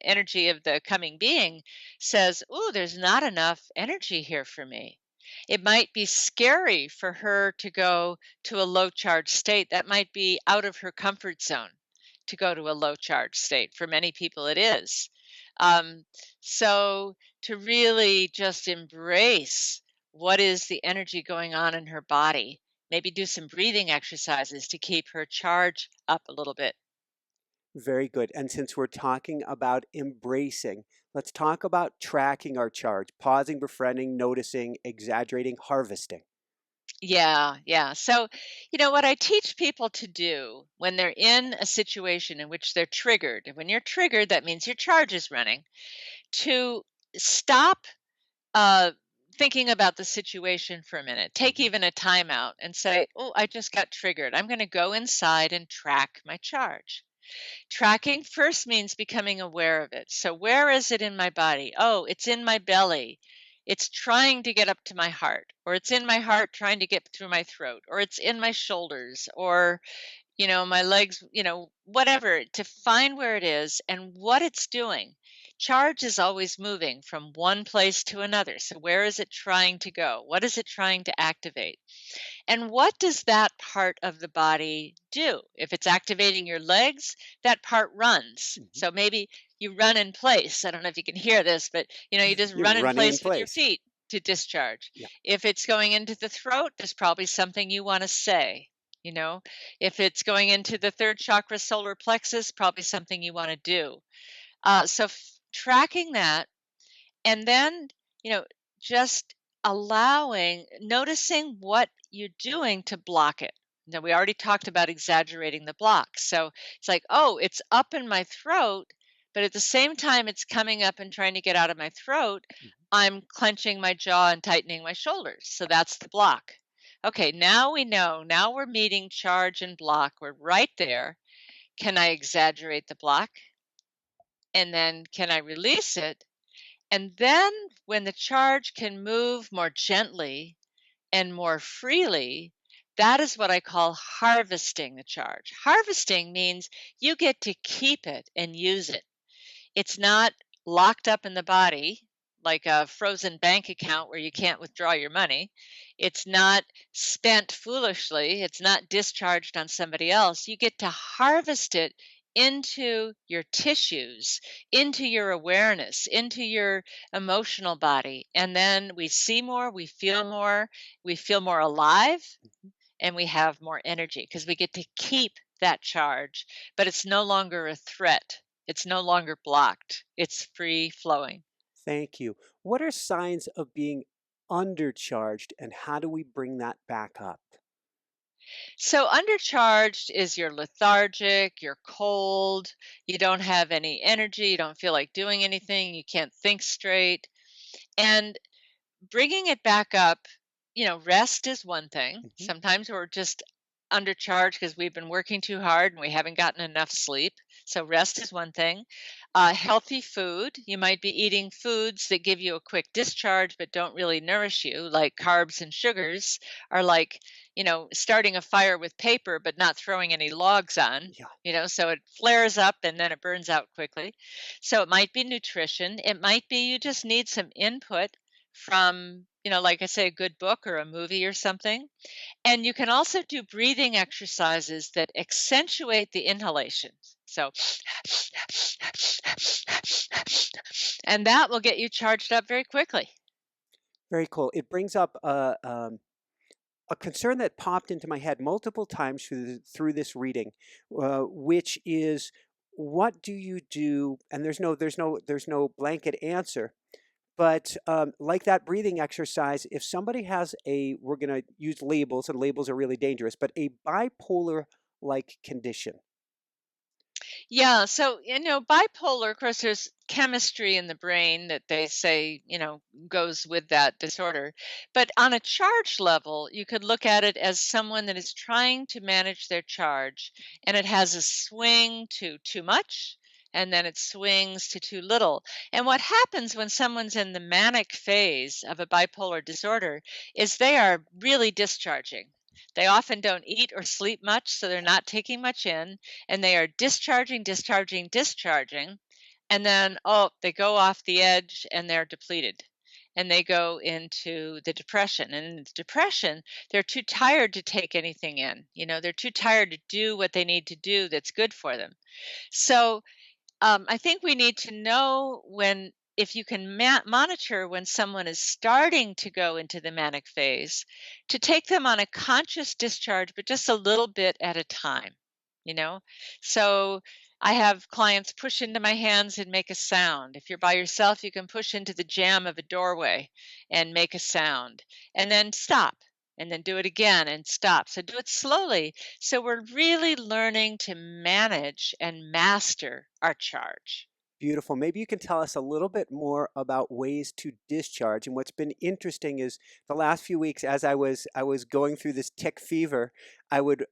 energy of the coming being says, "Oh, there's not enough energy here for me." It might be scary for her to go to a low charge state. That might be out of her comfort zone to go to a low charge state. For many people, it is. Um, so to really just embrace what is the energy going on in her body. Maybe do some breathing exercises to keep her charge up a little bit. Very good. And since we're talking about embracing, let's talk about tracking our charge, pausing, befriending, noticing, exaggerating, harvesting. Yeah, yeah. So, what I teach people to do when they're in a situation in which they're triggered, and when you're triggered, that means your charge is running, to stop uh, thinking about the situation for a minute. Take Mhm. even a timeout and say, "Oh, I just got triggered. I'm going to go inside and track my charge." Tracking first means becoming aware of it. So, where is it in my body? Oh, it's in my belly. It's trying to get up to my heart, or it's in my heart trying to get through my throat, or it's in my shoulders, or, my legs, whatever, to find where it is and what it's doing. Charge is always moving from one place to another. So, where is it trying to go? What is it trying to activate? And what does that part of the body do? If it's activating your legs, that part runs. Mhm. So maybe you run in place. I don't know if you can hear this, but you just You're run in running in place with your place. feet to discharge. Yeah. If it's going into the throat, there's probably something you want to say. You know, if it's going into the third chakra, solar plexus, probably something you want to do. Tracking that and then, you know, just noticing what you're doing to block it. Now, we already talked about exaggerating the block. So it's like, oh, it's up in my throat, but at the same time it's coming up and trying to get out of my throat, Mhm. I'm clenching my jaw and tightening my shoulders. So that's the block. Okay, now we know. Now we're meeting charge and block. We're right there. Can I exaggerate the block? And then can I release it? And then when the charge can move more gently and more freely, that is what I call harvesting the charge. Harvesting means you get to keep it and use it. It's not locked up in the body like a frozen bank account where you can't withdraw your money. It's not spent foolishly. It's not discharged on somebody else. You get to harvest it into your tissues, into your awareness, into your emotional body. And then we see more, we feel more alive, and we have more energy because we get to keep that charge, but it's no longer a threat. It's no longer blocked. It's free flowing. Thank you. What are signs of being undercharged and how do we bring that back up? So, undercharged is you're lethargic, you're cold, you don't have any energy, you don't feel like doing anything, you can't think straight. And bringing it back up, rest is one thing. Mhm. Sometimes we're just undercharged because we've been working too hard and we haven't gotten enough sleep. So, rest is one thing. Healthy food. You might be eating foods that give you a quick discharge but don't really nourish you, like carbs and sugars, are like, starting a fire with paper but not throwing any logs on. Yeah. So it flares up and then it burns out quickly. So it might be nutrition. It might be you just need some input from, like I say, a good book or a movie or something. And you can also do breathing exercises that accentuate the inhalation. So, and that will get you charged up very quickly. Very cool. It brings up a concern that popped into my head multiple times through this reading, which is what do you do? And there's no blanket answer. But like that breathing exercise, if somebody has we're going to use labels, and labels are really dangerous, but a bipolar like condition. Yeah, so bipolar, of course, there's chemistry in the brain that they say, goes with that disorder. But on a charge level, you could look at it as someone that is trying to manage their charge, and it has a swing to too much, and then it swings to too little. And what happens when someone's in the manic phase of a bipolar disorder is they are really discharging. They often don't eat or sleep much, so they're not taking much in, and they are discharging, discharging, discharging, and then, oh, they go off the edge and they're depleted. And they go into the depression. And in the depression, they're too tired to take anything in. They're too tired to do what they need to do that's good for them. So I think we need to know when, if you can monitor when someone is starting to go into the manic phase, to take them on a conscious discharge, but just a little bit at a time, you know? So I have clients push into my hands and make a sound. If you're by yourself, you can push into the jamb of a doorway and make a sound, and then stop. And then do it again and stop. So do it slowly, so we're really learning to manage and master our charge. Beautiful. Maybe you can tell us a little bit more about ways to discharge. And what's been interesting is the last few weeks, as I was going through this tick fever, I would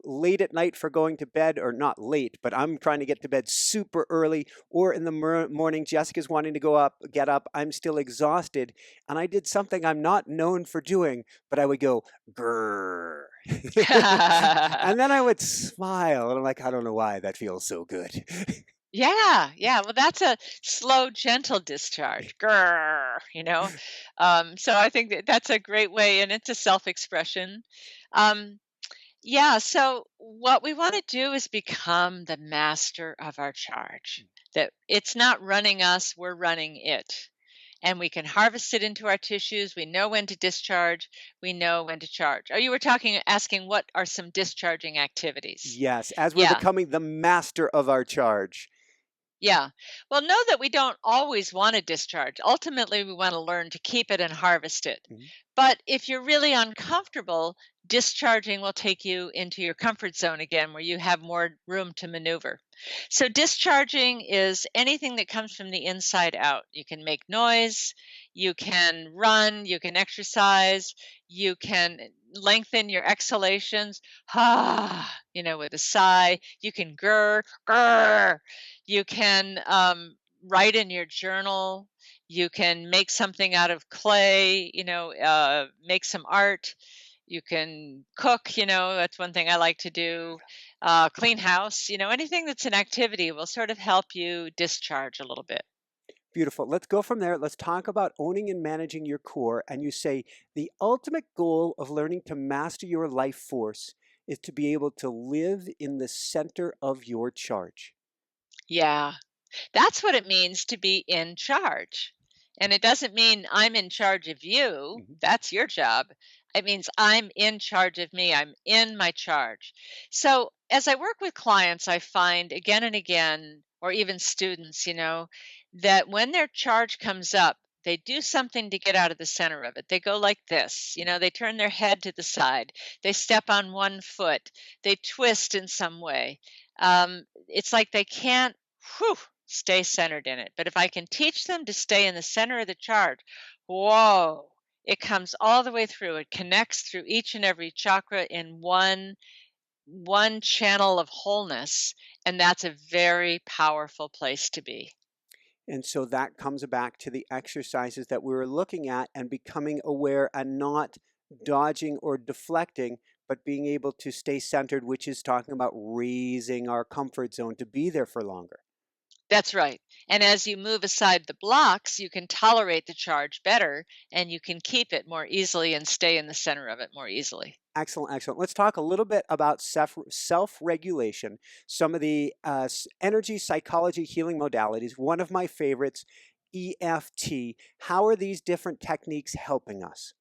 late at night for going to bed, or not late, but I'm trying to get to bed super early, or in the morning, Jessica's wanting to get up. I'm still exhausted, and I did something I'm not known for doing, but I would go grrr. And then I would smile, and I'm like, I don't know why that feels so good. Yeah, yeah. Well, that's a slow, gentle discharge. Grr, So I think that that's a great way, and it's a self-expression. Um, yeah. So what we want to do is become the master of our charge. That it's not running us; we're running it, and we can harvest it into our tissues. We know when to discharge. We know when to charge. Oh, you were asking what are some discharging activities? Yes, as we're Yeah. becoming the master of our charge. Yeah. Well, know that we don't always want to discharge. Ultimately, we want to learn to keep it and harvest it. Mhm. But if you're really uncomfortable, Discharging will take you into your comfort zone again, where you have more room to maneuver. So, discharging is anything that comes from the inside out. You can make noise, you can run, you can exercise, you can lengthen your exhalations, with a sigh. You can grr. You can write in your journal. You can make something out of clay, make some art. You can cook, that's one thing I like to do. Clean house, anything that's an activity will sort of help you discharge a little bit. Beautiful. Let's go from there. Let's talk about owning and managing your core. And you say the ultimate goal of learning to master your life force is to be able to live in the center of your charge. Yeah. That's what it means to be in charge. And it doesn't mean I'm in charge of you. Mhm. That's your job. It means I'm in charge of me. I'm in my charge. So, as I work with clients, I find again and again, or even students, that when their charge comes up, they do something to get out of the center of it. They go like this, they turn their head to the side, they step on one foot, they twist in some way. It's like they can't whew, stay centered in it. But if I can teach them to stay in the center of the chart, whoa, it comes all the way through. It connects through each and every chakra in one channel of wholeness, and that's a very powerful place to be. And so that comes back to the exercises that we were looking at and becoming aware and not dodging or deflecting, but being able to stay centered, which is talking about raising our comfort zone to be there for longer. That's right. And as you move aside the blocks, you can tolerate the charge better and you can keep it more easily and stay in the center of it more easily. Excellent, excellent. Let's talk a little bit about self-regulation, some of the energy psychology healing modalities. One of my favorites, EFT. How are these different techniques helping us?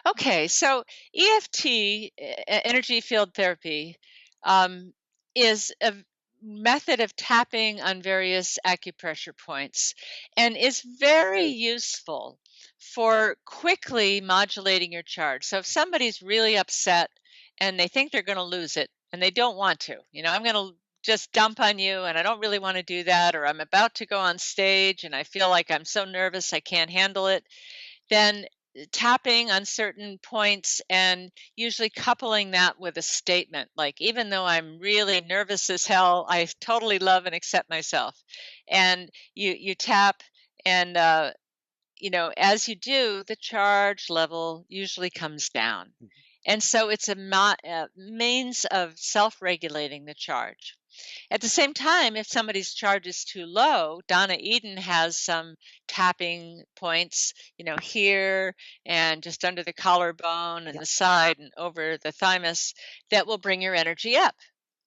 Okay, so EFT, energy field therapy, um, is a method of tapping on various acupressure points and is very useful for quickly modulating your charge. So if somebody's really upset and they think they're going to lose it and they don't want to, I'm going to just dump on you and I don't really want to do that, or I'm about to go on stage and I feel like I'm so nervous I can't handle it, then tapping on certain points and usually coupling that with a statement like, even though I'm really nervous as hell, I totally love and accept myself. And you tap, and as you do, the charge level usually comes down. Mhm. And so it's a means of self-regulating the charge. At the same time, if somebody's charge is too low, Donna Eden has some tapping points, here and just under the collarbone and Yeah. the side and over the thymus, that will bring your energy up.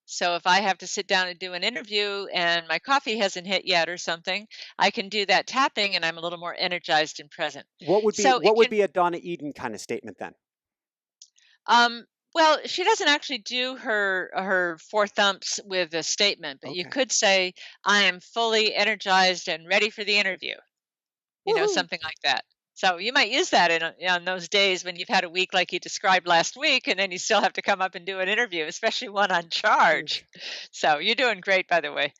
So if I have to sit down and do an interview and my coffee hasn't hit yet or something, I can do that tapping and I'm a little more energized and present. What would be So what it would can be a Donna Eden kind of statement then? well, she doesn't actually do her four thumps with a statement, but you Okay. could say, "I am fully energized and ready for the interview," Woohoo! something like that. So you might use that on those days when you've had a week like you described last week, and then you still have to come up and do an interview, especially one on charge. So you're doing great, by the way.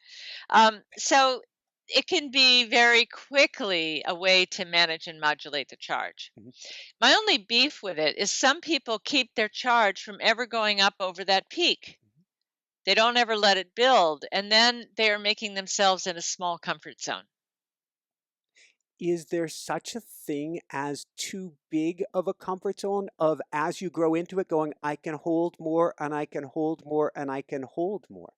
So it can be very quickly a way to manage and modulate the charge. Mhm. My only beef with it is some people keep their charge from ever going up over that peak. They don't ever let it build, and then they are making themselves in a small comfort zone. Is there such a thing as too big of a comfort zone of as you grow into it going, I can hold more and I can hold more and I can hold more?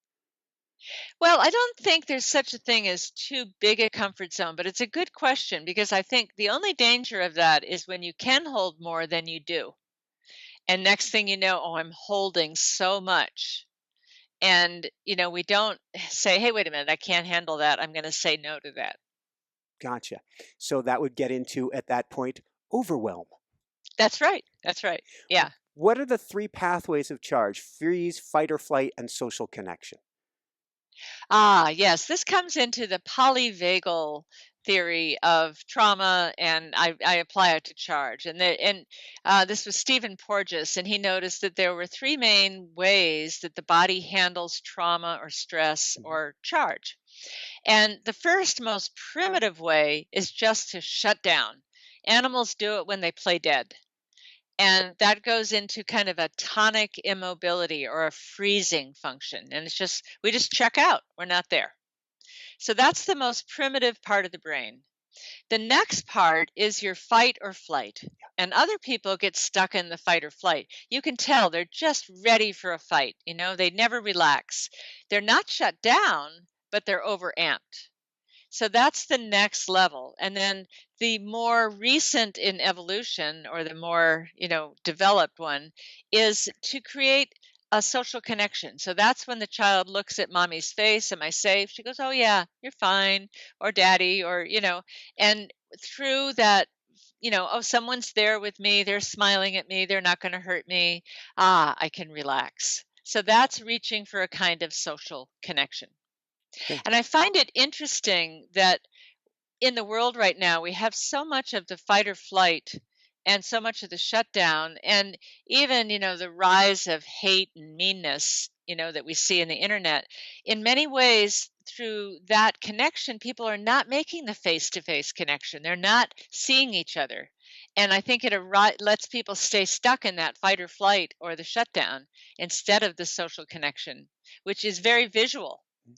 Well, I don't think there's such a thing as too big a comfort zone, but it's a good question because I think the only danger of that is when you can hold more than you do. And next thing you know, oh, I'm holding so much. And, we don't say, hey, wait a minute, I can't handle that. I'm going to say no to that. Gotcha. So that would get into, at that point, overwhelm. That's right. That's right. Yeah. What are the three pathways of charge? Freeze, fight or flight, and social connection. Ah, yes. This comes into the polyvagal theory of trauma, and I apply it to charge. This was Stephen Porges, and he noticed that there were three main ways that the body handles trauma or stress Mhm. or charge. And the first, most primitive way is just to shut down. Animals do it when they play dead. And that goes into kind of a tonic immobility or a freezing function. And we just check out. We're not there. So that's the most primitive part of the brain. The next part is your fight or flight. And other people get stuck in the fight or flight. You can tell they're just ready for a fight. They never relax. They're not shut down, but they're overamped. So that's the next level. And then the more recent in evolution, or the more, developed one, is to create a social connection. So that's when the child looks at mommy's face, am I safe? She goes, "Oh yeah, you're fine," or daddy, and through that, "Oh, someone's there with me, they're smiling at me, they're not going to hurt me. I can relax." So that's reaching for a kind of social connection. Thank And I find it interesting that in the world right now, we have so much of the fight or flight and so much of the shutdown, and even, the rise of hate and meanness, that we see in the internet. In many ways, through that connection, people are not making the face to face connection. They're not seeing each other. And I think lets people stay stuck in that fight or flight or the shutdown instead of the social connection, which is very visual. you.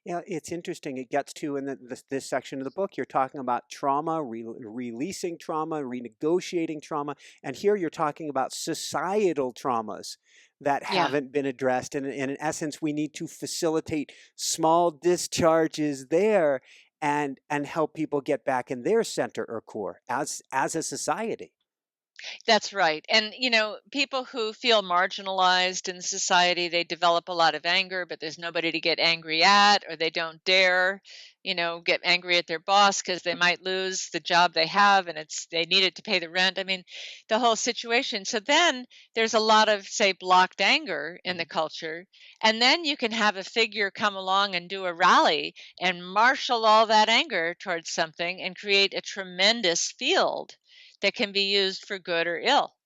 Yeah, it's interesting. It gets to in this section of the book, you're talking about trauma, releasing trauma, renegotiating trauma, and here you're talking about societal traumas that Yeah. haven't been addressed. And in essence, we need to facilitate small discharges there and help people get back in their center or core as a society. That's right. And, people who feel marginalized in society, they develop a lot of anger, but there's nobody to get angry at, or they don't dare, get angry at their boss because they might lose the job they have and they need it to pay the rent. I mean, the whole situation. So then there's a lot of, say, blocked anger in the Mhm. culture. And then you can have a figure come along and do a rally and marshal all that anger towards something and create a tremendous field that can be used for good or ill.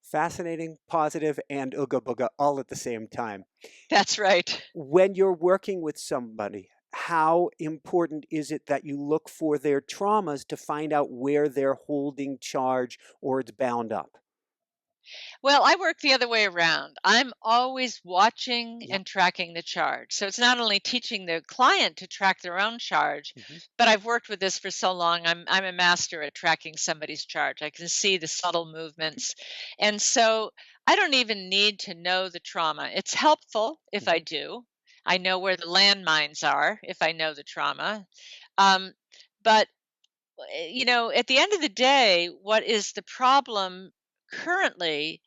Fascinating, positive, and ooga booga all at the same time. That's right. When you're working with somebody, how important is it that you look for their traumas to find out where they're holding charge or it's bound up? Well, I work the other way around. I'm always watching Yeah. and tracking the charge. So it's not only teaching the client to track their own charge, Mhm. but I've worked with this for so long. I'm a master at tracking somebody's charge. I can see the subtle movements. And so I don't even need to know the trauma. It's helpful if I Mhm. do. I know where the landmines are if I know the trauma. Um, but at the end of the day, what is the problem currently?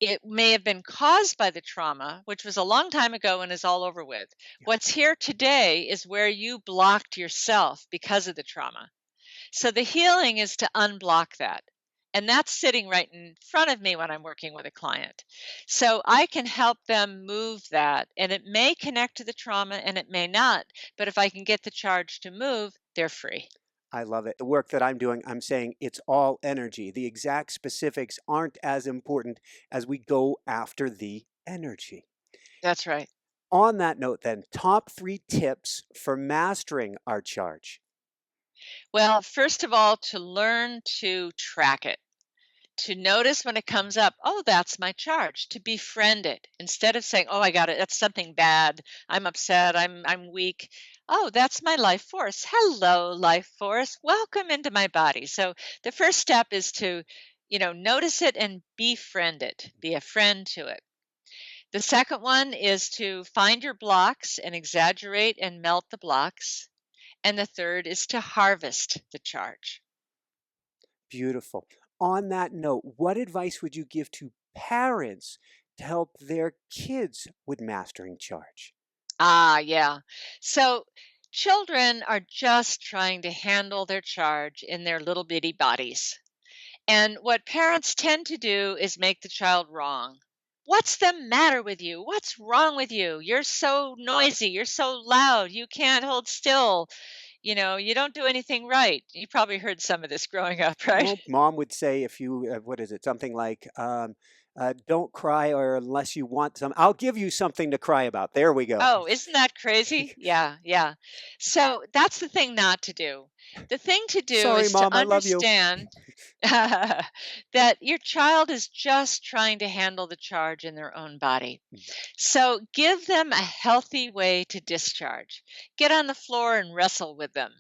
It may have been caused by the trauma, which was a long time ago and is all over with. Yeah. What's here today is where you blocked yourself because of the trauma. So the healing is to unblock that. And that's sitting right in front of me when I'm working with a client. So I can help them move that. And it may connect to the trauma and it may not. But if I can get the charge to move, they're free. I love it. The work that I'm doing, I'm saying it's all energy. The exact specifics aren't as important as we go after the energy. That's right. On that note, then, top 3 tips for mastering our charge. Well, first of all, to learn to track it. To notice when it comes up, oh, that's my charge, to befriend it instead of saying, oh, I got it, that's something bad, I'm upset, I'm weak. Oh, that's my life force. Hello, life force. Welcome into my body. So the first step is to, notice it and befriend it, be a friend to it. The second one is to find your blocks and exaggerate and melt the blocks. And the third is to harvest the charge. Beautiful. On that note, what advice would you give to parents to help their kids with mastering charge? Ah, yeah. So children are just trying to handle their charge in their little bitty bodies. And what parents tend to do is make the child wrong. What's the matter with you? What's wrong with you? You're so noisy. You're so loud. You can't hold still. you don't do anything right. You probably heard some of this growing up, right? Well, mom would say if you, what is it? Something like, "Don't cry, or unless you want some, I'll give you something to cry about." There we go. Oh, isn't that crazy? Yeah, yeah. So that's the thing not to do. The thing to do Sorry, is to mom, I love you. understand that your child is just trying to handle the charge in their own body. So give them a healthy way to discharge. Get on the floor and wrestle with them.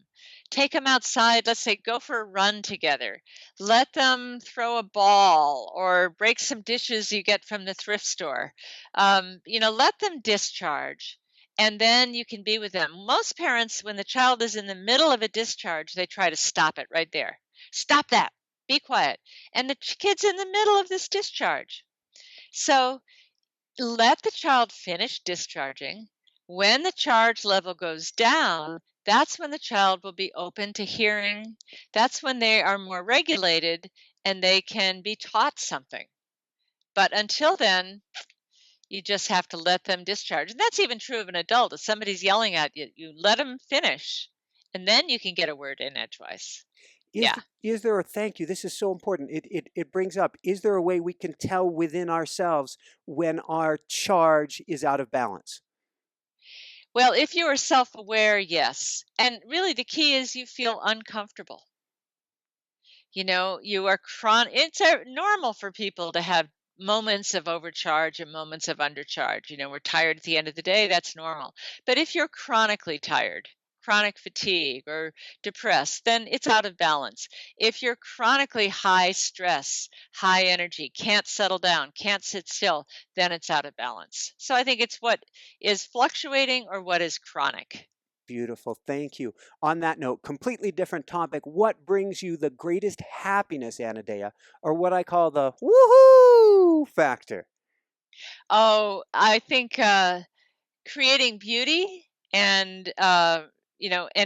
Take them outside. Let's say go for a run together. Let them throw a ball or break some dishes you get from the thrift store. Let them discharge. And then you can be with them. Most parents, when the child is in the middle of a discharge, they try to stop it right there. Stop that. Be quiet. And the kid's in the middle of this discharge. So let the child finish discharging. When the charge level goes down, that's when the child will be open to hearing. That's when they are more regulated and they can be taught something. But until then, you just have to let them discharge. And that's even true of an adult. If somebody's yelling at you, you let them finish, and then you can get a word in edgewise. Is Yeah. th- is there a thank you? This is so important. It brings up. Is there a way we can tell within ourselves when our charge is out of balance? Well, if you are self aware, yes. And really, the key is you feel uncomfortable. You are it's normal for people to have moments of overcharge and moments of undercharge. We're tired at the end of the day, that's normal. But if you're chronically tired, chronic fatigue or depressed, then it's out of balance. If you're chronically high stress, high energy, can't settle down, can't sit still, then it's out of balance. So I think it's what is fluctuating or what is chronic. Beautiful. Thank you. On that note, completely different topic. What brings you the greatest happiness, Anodea, or what I call the woohoo factor? Oh, I think creating beauty and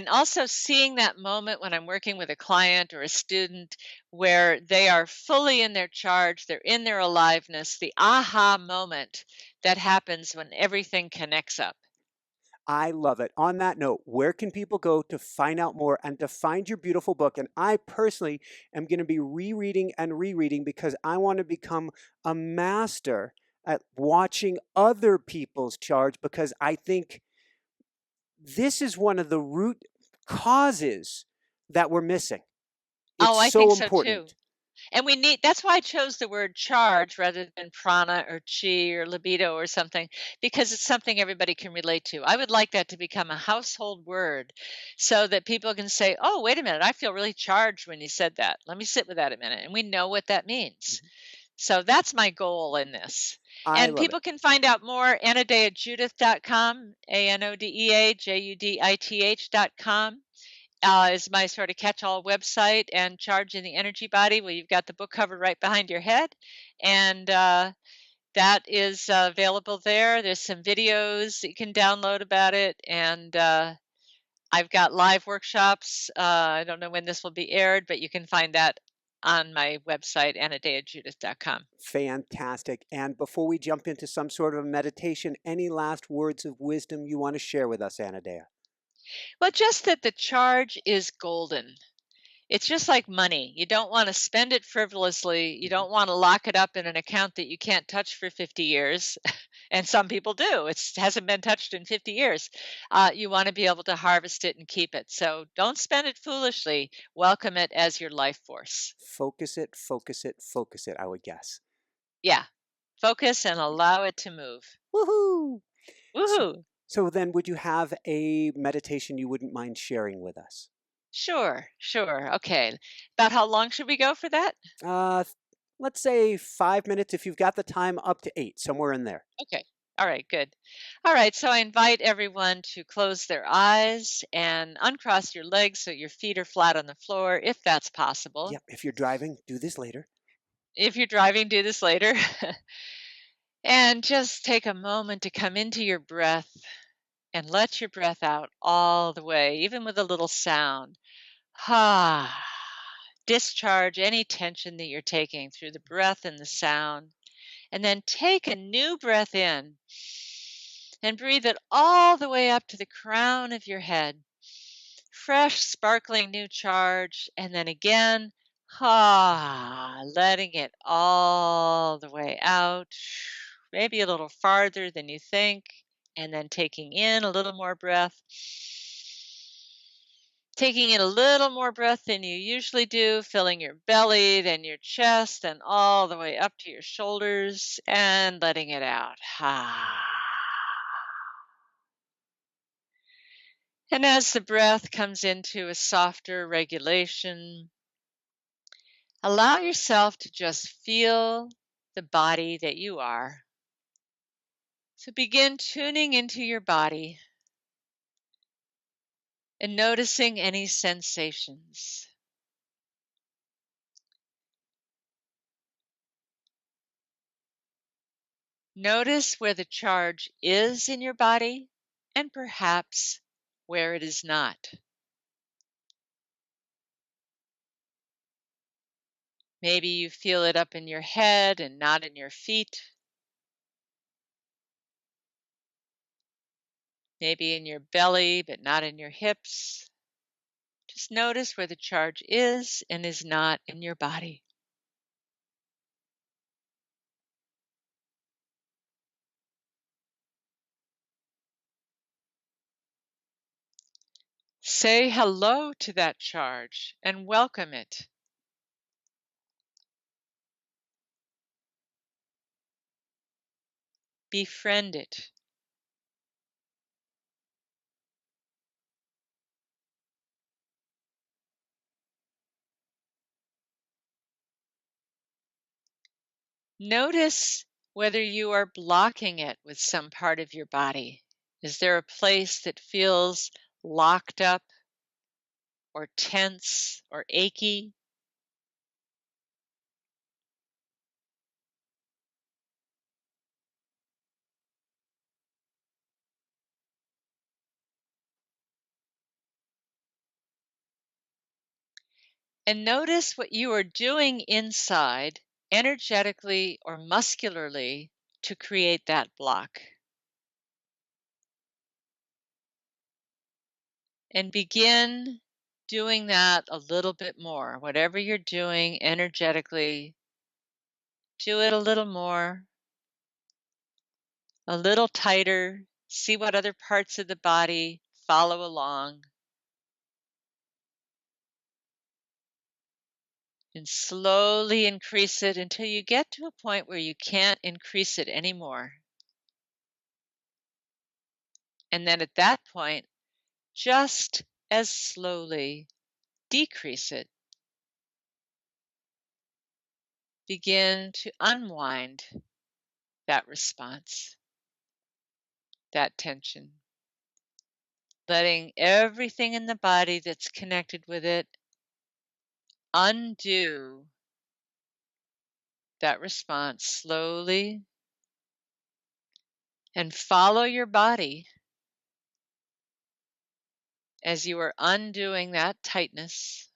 also seeing that moment when I'm working with a client or a student where they are fully in their charge, they're in their aliveness, the aha moment that happens when everything connects up. I love it. On that note, where can people go to find out more and to find your beautiful book? And I personally am going to be rereading and rereading because I want to become a master at watching other people's charge, because I think this is one of the root causes that we're missing. Oh, It's I think so so too. important. And that's why I chose the word charge rather than prana or chi or libido or something, because it's something everybody can relate to. I would like that to become a household word so that people can say, oh, wait a minute, I feel really charged when you said that. Let me sit with that a minute. And we know what that means. So that's my goal in this. I And love it. people can find out more, AnodeaJudith.com, ANODEAJUDITH.com is my sort of catch-all website, and Charging the Energy Body. Well, you've got the book cover right behind your head, and that is available there. There's some videos that you can download about it, and I've got live workshops. I don't know when this will be aired, but you can find that on my website, AnodeaJudith.com. Fantastic. And before we jump into some sort of a meditation, any last words of wisdom you want to share with us, Anodea? Well, just that the charge is golden. It's just like money. You don't want to spend it frivolously. You Mhm. don't want to lock it up in an account that you can't touch for 50 years. And some people do. It hasn't been touched in 50 years. You want to be able to harvest it and keep it. So don't spend it foolishly. Welcome it as your life force. Focus it, focus it, focus it, I would guess. Yeah. Focus and allow it to move. Woohoo! So, Woohoo. so then, would you have a meditation you wouldn't mind sharing with us? Sure. Sure. Okay. About how long should we go for that? Uh, let's say 5 minutes if you've got the time, up to 8, somewhere in there. Okay. All right, good. All right, so I invite everyone to close their eyes and uncross your legs so your feet are flat on the floor, if that's possible. Yep, if you're driving, do this later. If you're driving, do this later. And just take a moment to come into your breath and let your breath out all the way, even with a little sound. Ah, discharge any tension that you're taking through the breath and the sound. And then take a new breath in and breathe it all the way up to the crown of your head. fresh, sparkling new charge, and then again, letting it all the way out, maybe a little farther than you think, and then taking in a little more breath. Taking in a little more breath than you usually do, filling your belly, then your chest, and all the way up to your shoulders, and letting it out. And as the breath comes into a softer regulation, allow yourself to just feel the body that you are. So begin tuning into your body and noticing any sensations. Notice where the charge is in your body and perhaps where it is not. Maybe you feel it up in your head and not in your feet. Maybe in your belly, but not in your hips. Just notice where the charge is and is not in your body. Say hello to that charge and welcome it. Befriend it. Notice whether you are blocking it with some part of your body. Is there a place that feels locked up or tense or achy? And notice what you are doing inside, energetically or muscularly, to create that block. And begin doing that a little bit more. Whatever you're doing energetically, do it a little more, a little tighter. See what other parts of the body follow along. And slowly increase it until you get to a point where you can't increase it anymore. And then at that point, just as slowly decrease it. Begin to unwind that response, that tension, letting everything in the body that's connected with it undo that response slowly, and follow your body as you are undoing that tightness.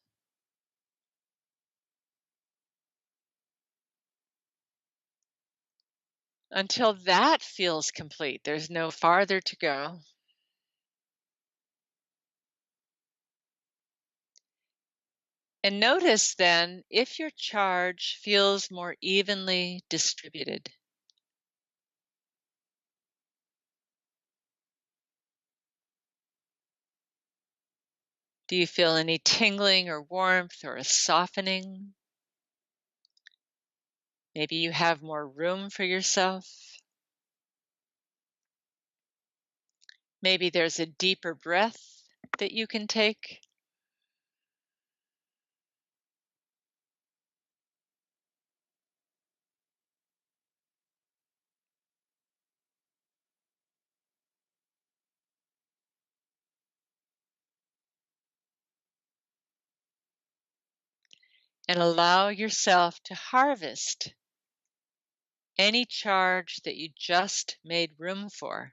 Until that feels complete. There's no farther to go. And notice then if your charge feels more evenly distributed. Do you feel any tingling or warmth or a softening? Maybe you have more room for yourself. Maybe there's a deeper breath that you can take. And allow yourself to harvest any charge that you just made room for.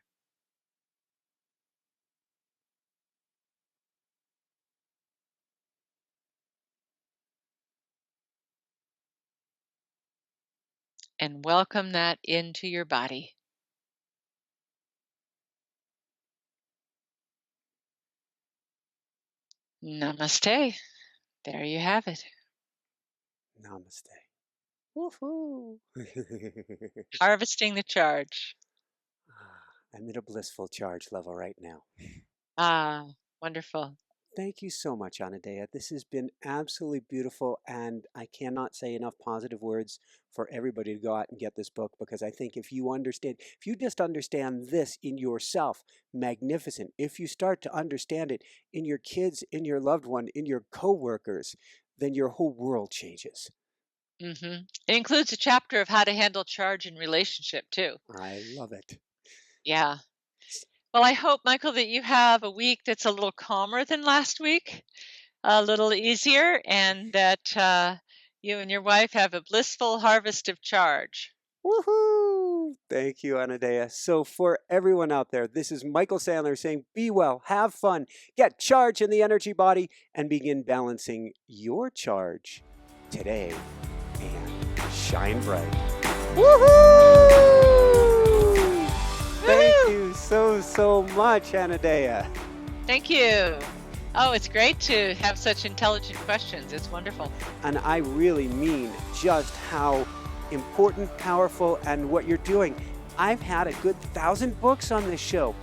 And welcome that into your body. Namaste. There you have it. Namaste. Woohoo! Harvesting the charge. I'm at a blissful charge level right now. Ah, wonderful. Thank you so much, Anodea. This has been absolutely beautiful, and I cannot say enough positive words for everybody to go out and get this book, because I think if you just understand this in yourself, magnificent. If you start to understand it in your kids, in your loved one, in your coworkers, then your whole world changes. It includes a chapter of how to handle charge in relationship too. I love it. Yeah. Well, I hope, Michael, that you have a week that's a little calmer than last week, a little easier, and that you and your wife have a blissful harvest of charge. Woohoo! Thank you, Anodea. So for everyone out there, this is Michael Sandler saying, be well, have fun, get charge in the energy body, and begin balancing your charge today and shine bright. Woohoo! Thank you so much, Anodea. Thank you. Oh, it's great to have such intelligent questions. It's wonderful. And I really mean just how important, powerful, and what you're doing. I've had a good 1,000 books on this show.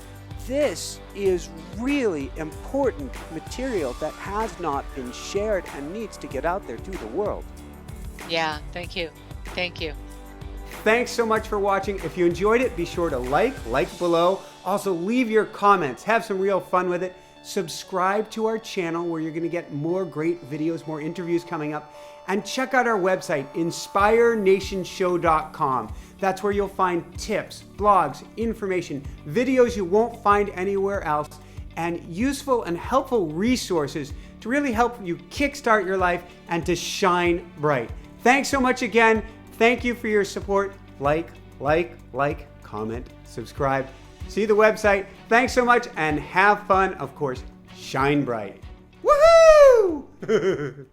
This is really important material that has not been shared and needs to get out there to the world. Yeah, thank you. Thank you. Thanks so much for watching. If you enjoyed it, be sure to like below. Also, leave your comments. Have some real fun with it. Subscribe to our channel where you're going to get more great videos, more interviews coming up. And check out our website, inspirenationshow.com. That's where you'll find tips, blogs, information, videos you won't find anywhere else, and useful and helpful resources to really help you kickstart your life and to shine bright. Thanks so much again. Thank you for your support. Like, comment, subscribe. See the website. Thanks so much and have fun. Of course, shine bright. Woohoo!